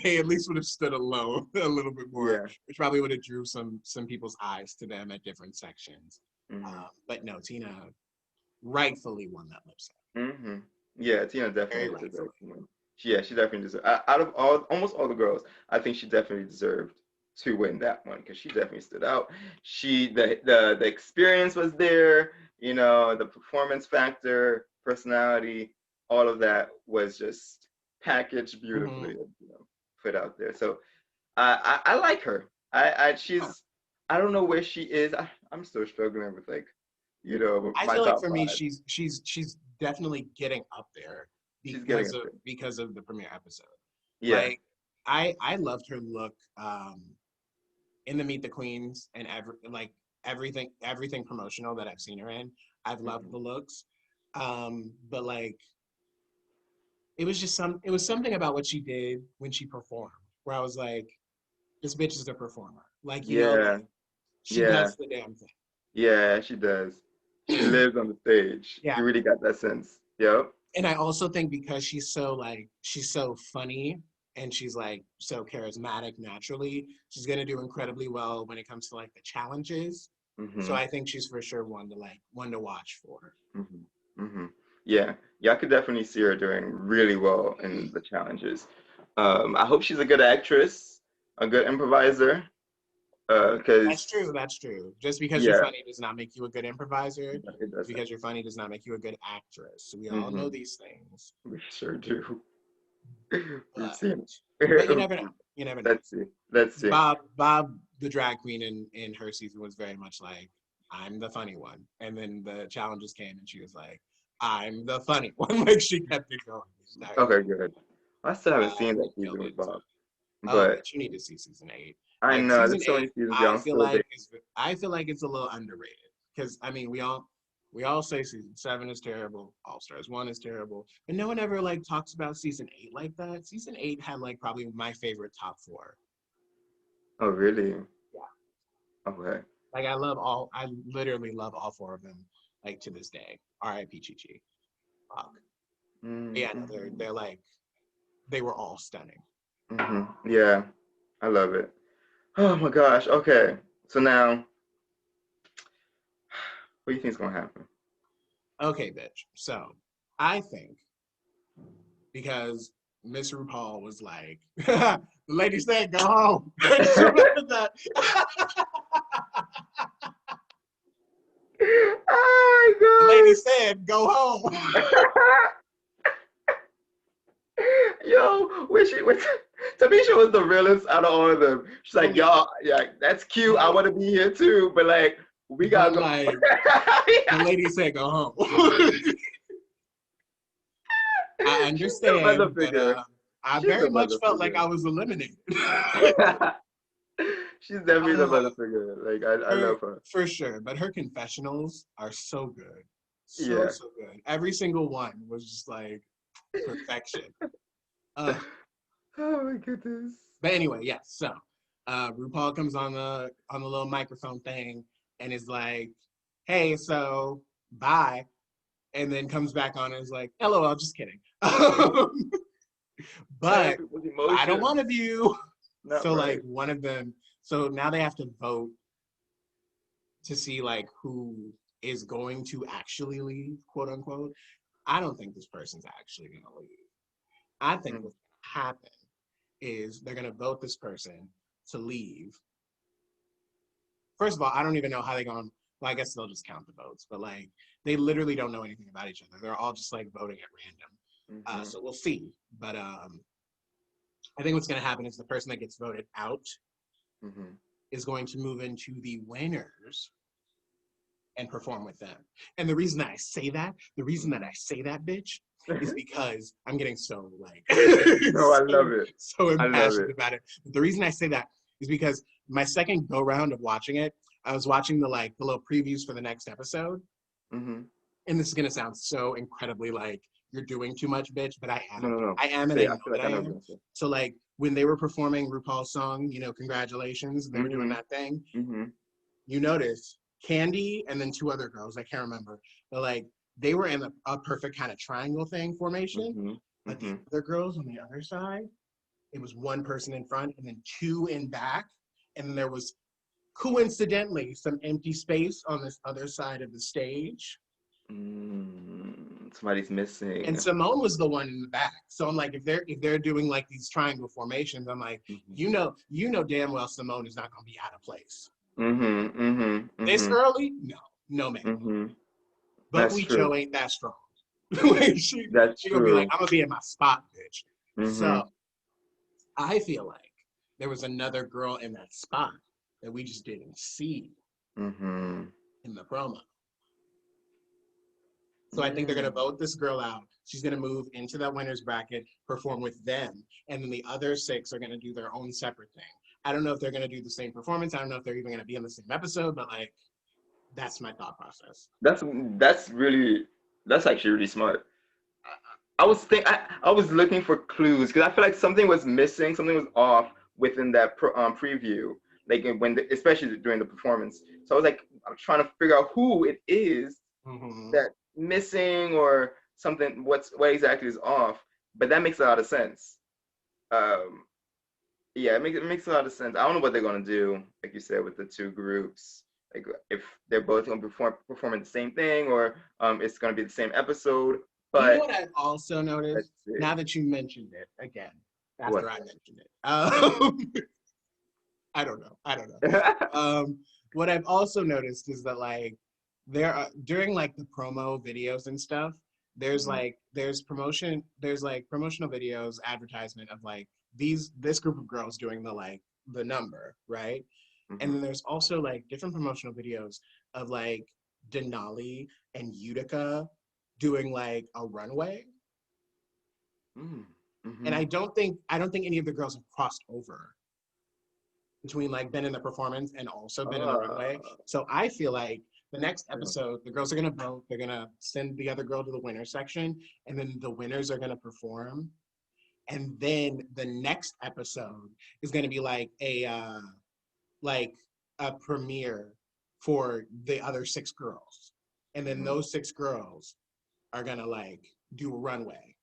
they at least would have stood alone a little bit more, Yeah. which probably would have drew some people's eyes to them at different sections. Mm-hmm. But no, Tina rightfully won that lip sync. Mm-hmm. Yeah, Tina Very definitely rightfully. deserved to win. Yeah, she definitely deserved. Out of almost all the girls, I think she definitely deserved to win that one because she definitely stood out. The experience was there. You know, the performance factor, personality, all of that was just packaged beautifully. Mm-hmm. You know, put out there. So I like her. She's I don't know where she is. I'm still struggling with like I my feel like top for me, five. she's definitely getting up there She's getting because up of there. because of the premiere episode. Yeah. Like I loved her look in the Meet the Queens and everything promotional that I've seen her in. I've loved Mhm. the looks, but like it was something about what she did when she performed where I was like, this bitch is a performer. Like Yeah, like she yeah, does the damn thing. yeah, she does. She lives on the stage. Yeah. You really got that sense. Yep. And I also think because she's so funny and she's like so charismatic naturally, she's gonna do incredibly well when it comes to like the challenges. So Mm-hmm. I think she's for sure one to watch for. Mm-hmm. Mm-hmm. Yeah. Yeah, I could definitely see her doing really well in the challenges. I hope she's a good actress, a good improviser. Because That's true. Just because you're yeah, funny does not make you a good improviser. it Just doesn't. because you're funny does not make you a good actress. We all know these things. We sure do. We've But seen but you it. never know. You never know. Let's see. Let's see. Bob, the drag queen in her season was very much like, I'm the funny one. And then the challenges came and she was like, I'm the funny one. Like she kept it going. Okay, good. I still haven't Bob seen that killed season with it. Bob, Oh, but but you need to see season 8. I Like know season there's so many 8, seasons. Yeah, I'm still big. I feel like it's a little underrated. Because I mean we all say season 7 is terrible, All Stars 1 is terrible, but no one ever like talks about season 8 like that. Season 8 had like probably my favorite top 4. Oh, really? Yeah. Okay. Like I literally love all 4 of them, like to this day. R.I.P. Chi Chi. Fuck. Yeah, no, Mm-hmm. they're like, they were all stunning. Yeah, I love it. Oh my gosh. Okay. So now, what do you think is gonna happen? Okay, bitch. So I think because Miss RuPaul was like, the lady said, go home. Just remember that. The lady Oh said, go home. my god. Yo, when Tamisha was the realest out of all of them. She's like, y'all, yeah, that's cute. I want to be here too, but like, we gotta But go. like, the lady said, go home. I She's the mother understand, but figure. I She's the very much mother felt like figure. I was eliminated. She's definitely the uh, mother figure. Like, I love her. for sure. But her confessionals are so good. So, Yeah. so good. Every single one was just like perfection. Uh, Oh my goodness. but anyway, yes. So RuPaul comes on the little microphone thing and is like, "Hey, so bye," and then comes back on and is like, "LOL, just kidding." Sharing But people's I don't want emotions. to view. Not So right. like one of them. So now they have to vote to see like who is going to actually leave, quote unquote. I don't think this person's actually going to leave. I think Mm. what's going to happen is they're going to vote this person to leave. First of all, I don't even know how they're going. Well, I guess they'll just count the votes, but like they literally don't know anything about each other. They're all just like voting at random. Mm-hmm. So we'll see. But I think what's going to happen is the person that gets voted out Mm-hmm. is going to move into the winners and perform with them. And the reason that I say that, bitch, is because I'm getting so like No, I love it. so I love impassioned it. about it. But the reason I say that is because my second go round of watching it, I was watching the little previews for the next episode. Mm-hmm. And this is gonna sound so incredibly like you're doing too much, bitch, but I No, am. no, no. I am, and Say, I I know feel that like I I know what am. you're gonna say. So like when they were performing RuPaul's song, congratulations, and they were doing Mm-hmm. that thing, Mm-hmm. you notice Candy and then 2 other girls, I can't remember, but like they were in a perfect kind of triangle thing formation. Mm-hmm. But the Mm-hmm. other girls on the other side, it was 1 person in front and then 2 in back. And then there was coincidentally some empty space on this other side of the stage. Somebody's missing. And Simone was the one in the back. So I'm like, if they're doing like these triangle formations, I'm like, Mm-hmm. damn well Simone is not gonna be out of place. Mm-hmm. Mm-hmm. This Mm-hmm. early, no man. Mm-hmm. That's Buckwheat true. Joe ain't that strong. Like That's she gonna be like, true. I'm gonna be in my spot, bitch. Mm-hmm. So I feel like there was another girl in that spot that we just didn't see Mm-hmm. in the promo. So I think they're gonna Mm. vote this girl out. She's gonna move into that winners bracket, perform with them, and then the other 6 are gonna do their own separate thing. I don't know if they're gonna do the same performance. I don't know if they're even gonna be in the same episode, but like that's my thought process. That's actually really smart. I was looking for clues because I feel like something was missing, something was off within that preview, like especially during the performance. So I was like, I'm trying to figure out who it is Mm-hmm. that missing or something. What exactly is off? But that makes a lot of sense. Um, yeah, it makes a lot of sense. I don't know what they're gonna do, like you said, with the 2 groups. Like if they're both gonna performing the same thing, or it's gonna be the same episode. You know But what I've also noticed let's see. now that you mentioned it again, What? after I mentioned it. I don't know. What I've also noticed is that like there are during like the promo videos and stuff, there's promotional videos, advertisement of like this group of girls doing the number, right? And then there's also like different promotional videos of like Denali and Utica doing like a runway. And I don't think any of the girls have crossed over between like been in the performance and also been in the runway. So I feel like the next episode, the girls are gonna vote. They're gonna send the other girl to the winner section, and then the winners are gonna perform. And then the next episode is gonna be like a premiere for the other 6 girls, and then those 6 girls are gonna like do a runway.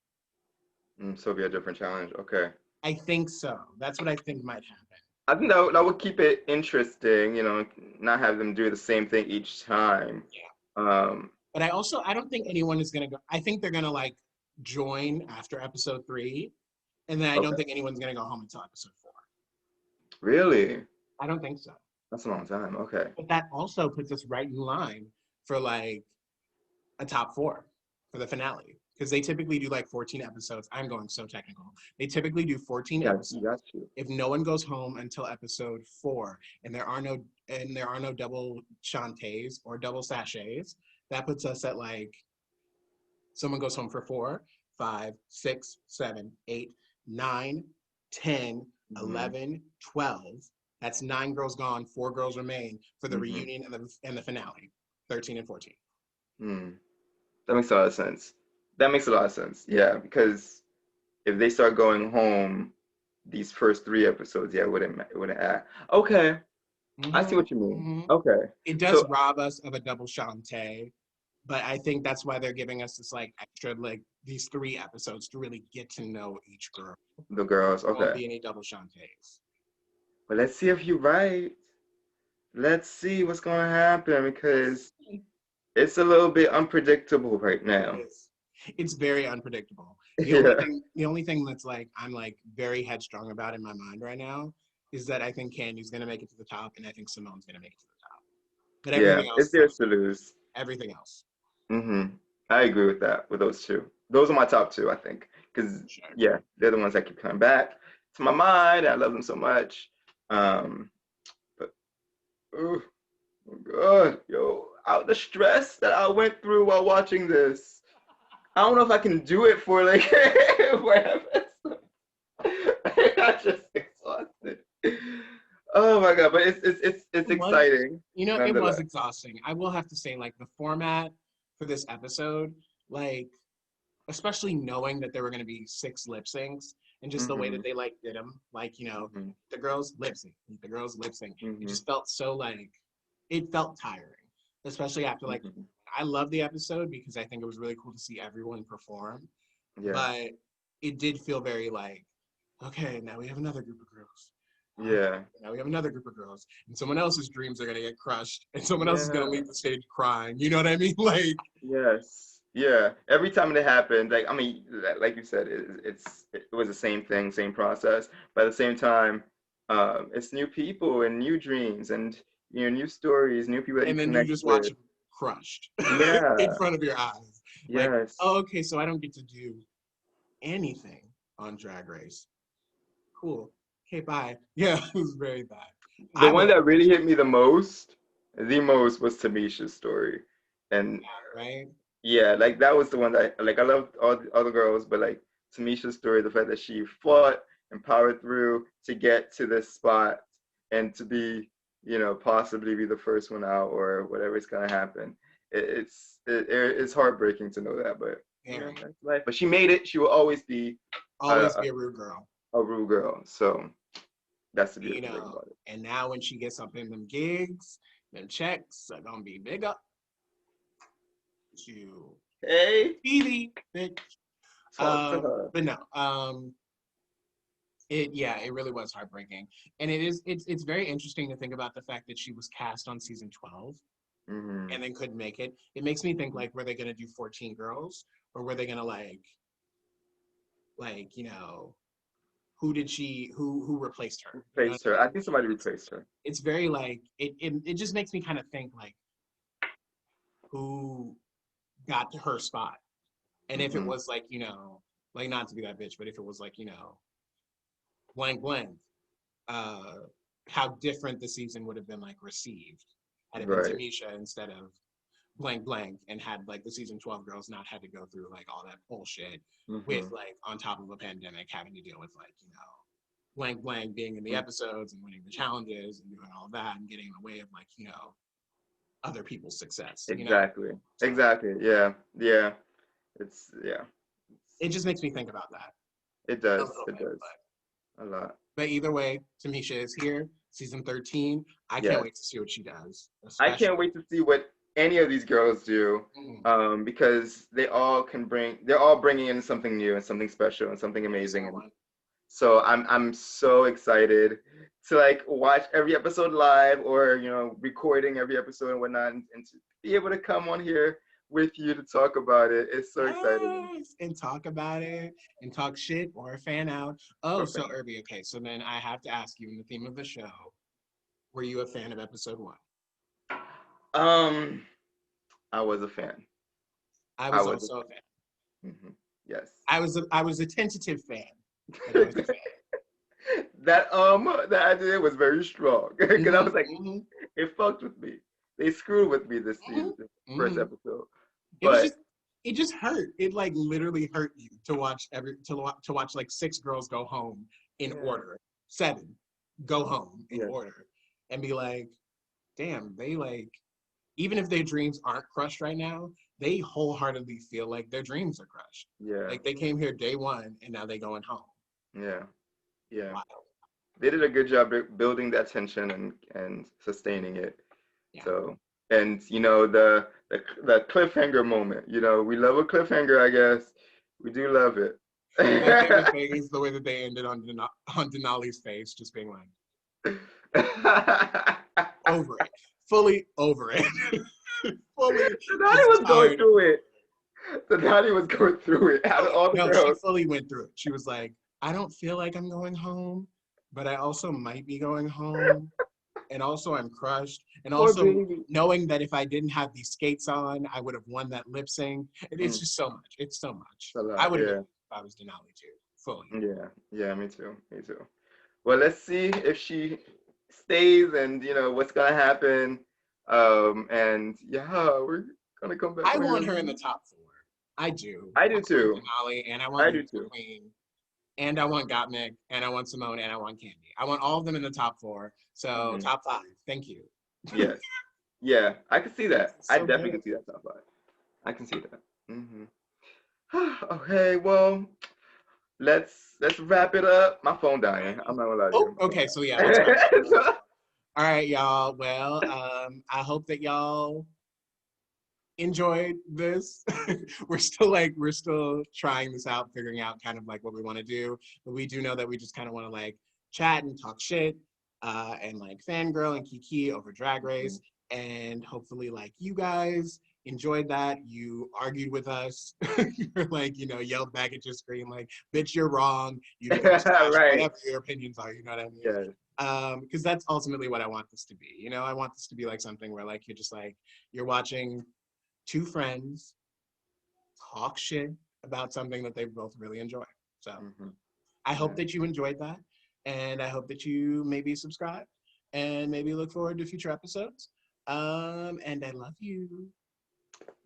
So it'll be a different challenge. Okay. I think so. That's what I think might happen. I think that would keep it interesting, you know, not have them do the same thing each time. Yeah. But I don't think anyone is gonna go. I think they're gonna like join after episode 3, and then I don't think anyone's gonna go home until episode 4. Really? I don't think so. That's a long time. Okay. But that also puts us right in line for like a top 4 for the finale. Because they typically do like 14 episodes. I'm going so technical. They typically do 14 episodes. Got you. If no one goes home until episode 4, and there are no double Shantays or double sachets, that puts us at like someone goes home for 4, 5, 6, 7, 8, 9, 10, 11, 12. That's 9 girls gone, 4 girls remain for the reunion and the finale, 13 and 14. That makes a lot of sense. Yeah, because if they start going home, these first 3 episodes, it wouldn't add. Okay, I see what you mean. Okay, it does rob us of a double Shantae, but I think that's why they're giving us this like extra like these 3 episodes to really get to know each girl. The girls, okay. There won't be any double Shantaes. But let's see if you're right. Let's see what's gonna happen because it's a little bit unpredictable right now. It's very unpredictable. The only thing that's like I'm like very headstrong about in my mind right now is that I think Candy's gonna make it to the top, and I think Simone's gonna make it to the top. But everything else, it's theirs to lose. Everything else. I agree with that. With those 2, those are my top 2. I think because they're the ones that keep coming back to my mind. I love them so much. But oh god, the stress that I went through while watching this. I don't know if I can do it for like forever. I'm just exhausted. Oh my god! But it's exciting. It was exhausting. I will have to say, like the format for this episode, like especially knowing that there were going to be 6 lip syncs and just the way that they like did them, like the girls lip sync, It just felt so like it felt tiring, especially after like. I love the episode because I think it was really cool to see everyone perform. Yeah. But it did feel very like, okay, now we have another group of girls. Yeah. Now we have another group of girls. And someone else's dreams are going to get crushed. And someone else is going to leave the stage crying. You know what I mean? Like. Yes. Yeah. Every time it happened, like, I mean, like you said, it was the same thing, same process. But at the same time, it's new people and new dreams and, new stories, new people that and you connect with. And then you just watch them crushed in front of your eyes. Like, oh, okay, so I don't get to do anything on Drag Race. Cool. Okay, bye. Yeah, it was very bad. The one that really hit me the most was Tamesha's story. And right? Yeah, like that was the one that I loved all the other girls, but like Tamesha's story, the fact that she fought and powered through to get to this spot and to be, possibly be the first one out or whatever is gonna happen. It's heartbreaking to know that, but that's life. But she made it. She will always be a rude girl. A rude girl. So that's the beautiful thing about it. And now when she gets up in them gigs, them checks are gonna be big up. Hey, Phoebe, bitch. But no, it really was heartbreaking, and it's very interesting to think about the fact that she was cast on season 12 and then couldn't make it. It makes me think like, were they gonna do 14 girls, or were they gonna like who replaced her? Replaced her. I think somebody replaced her. It's very like it just makes me kind of think like who got to her spot. And if it was like, like not to be that bitch, but if it was like, blank blank, how different the season would have been like received had it been Tamesha instead of blank blank, and had like the season 12 girls not had to go through like all that bullshit with like on top of a pandemic having to deal with like, blank blank being in the episodes and winning the challenges and doing all that and getting in the way of like, other people's success. Exactly. Exactly. Yeah. Yeah. It just makes me think about that. It does. It does. A lot. But either way, Tamesha is here, season 13. I can't wait to see what she does. I can't wait to see what any of these girls do, because they're all bringing in something new and something special and something amazing. So I'm so excited to like watch every episode live, or recording every episode and whatnot, and to be able to come on here with you to talk about it. It's so exciting. And talk about it and talk shit or a fan out. Oh, so Irby, okay. So then I have to ask you, in the theme of the show, were you a fan of episode 1? I was a fan. I was also a fan. Yes. I was a tentative fan. But I was a fan. That idea was very strong, because I was like, it fucked with me. They screwed with me this season, first episode. But it just hurt. It like literally hurt you to watch like 6 girls go home in order, 7 go home in order, and be like, damn, they like, even if their dreams aren't crushed right now, they wholeheartedly feel like their dreams are crushed. Yeah. Like they came here day 1 and now they going home. Yeah. Yeah. Wow. They did a good job building that tension and sustaining it. Yeah. So, and the cliffhanger moment, we love a cliffhanger, I guess. We do love it. My favorite thing is the way that they ended on Denali's face, just being like, over it. Fully over it. Denali was going through it. Denali was going through it. Out of all the girls. She fully went through it. She was like, I don't feel like I'm going home, but I also might be going home. And also I'm crushed. And also knowing that if I didn't have these skates on, I would have won that lip sync. It's just so much. It's so much. I would have if I was Denali too. Fully. Yeah. Yeah, me too. Me too. Well, let's see if she stays and what's gonna happen. And we're gonna come back. I want her in the top 4. I do. I do too. Denali, and I want Queen. And I want Gottmik, and I want Simone, and I want Candy. I want all of them in the top 4. So top 5. Thank you. Yes. Yeah, I can see that. I definitely can see that top 5. I can see that. Okay, well, let's wrap it up. My phone dying. I'm not gonna lie to you. Okay, so yeah. All right, y'all. Well, I hope that y'all enjoyed this. we're still trying this out, figuring out kind of like what we want to do, but we do know that we just kind of want to like chat and talk shit and like fangirl and kiki over Drag Race, and hopefully like you guys enjoyed that. You argued with us. You're like, yelled back at your screen like, bitch, you're wrong, whatever your opinions are, you know what I mean? Because that's ultimately what I want this to be. I want this to be like something where like you're just like, you're watching 2 friends talk shit about something that they both really enjoy. So I hope that you enjoyed that, and I hope that you maybe subscribe and maybe look forward to future episodes. And I love you.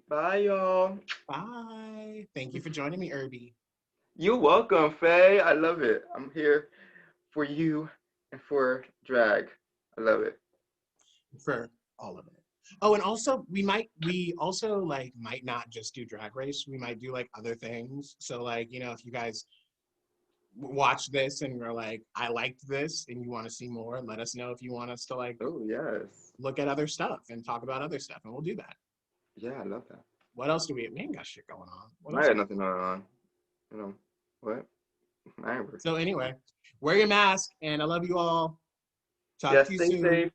Bye, y'all. Bye. Thank you for joining me, Irby. You're welcome, Faye. I love it. I'm here for you and for drag. I love it. For all of it. Oh, and also we also like might not just do Drag Race. We might do like other things. So like, if you guys watch this and we're like, I liked this and you want to see more, let us know if you want us to like look at other stuff and talk about other stuff, and we'll do that. Yeah, I love that. What else do we ain't got shit going on. I got nothing going on. What? So anyway, wear your mask, and I love you all. Talk to you soon. Stay safe.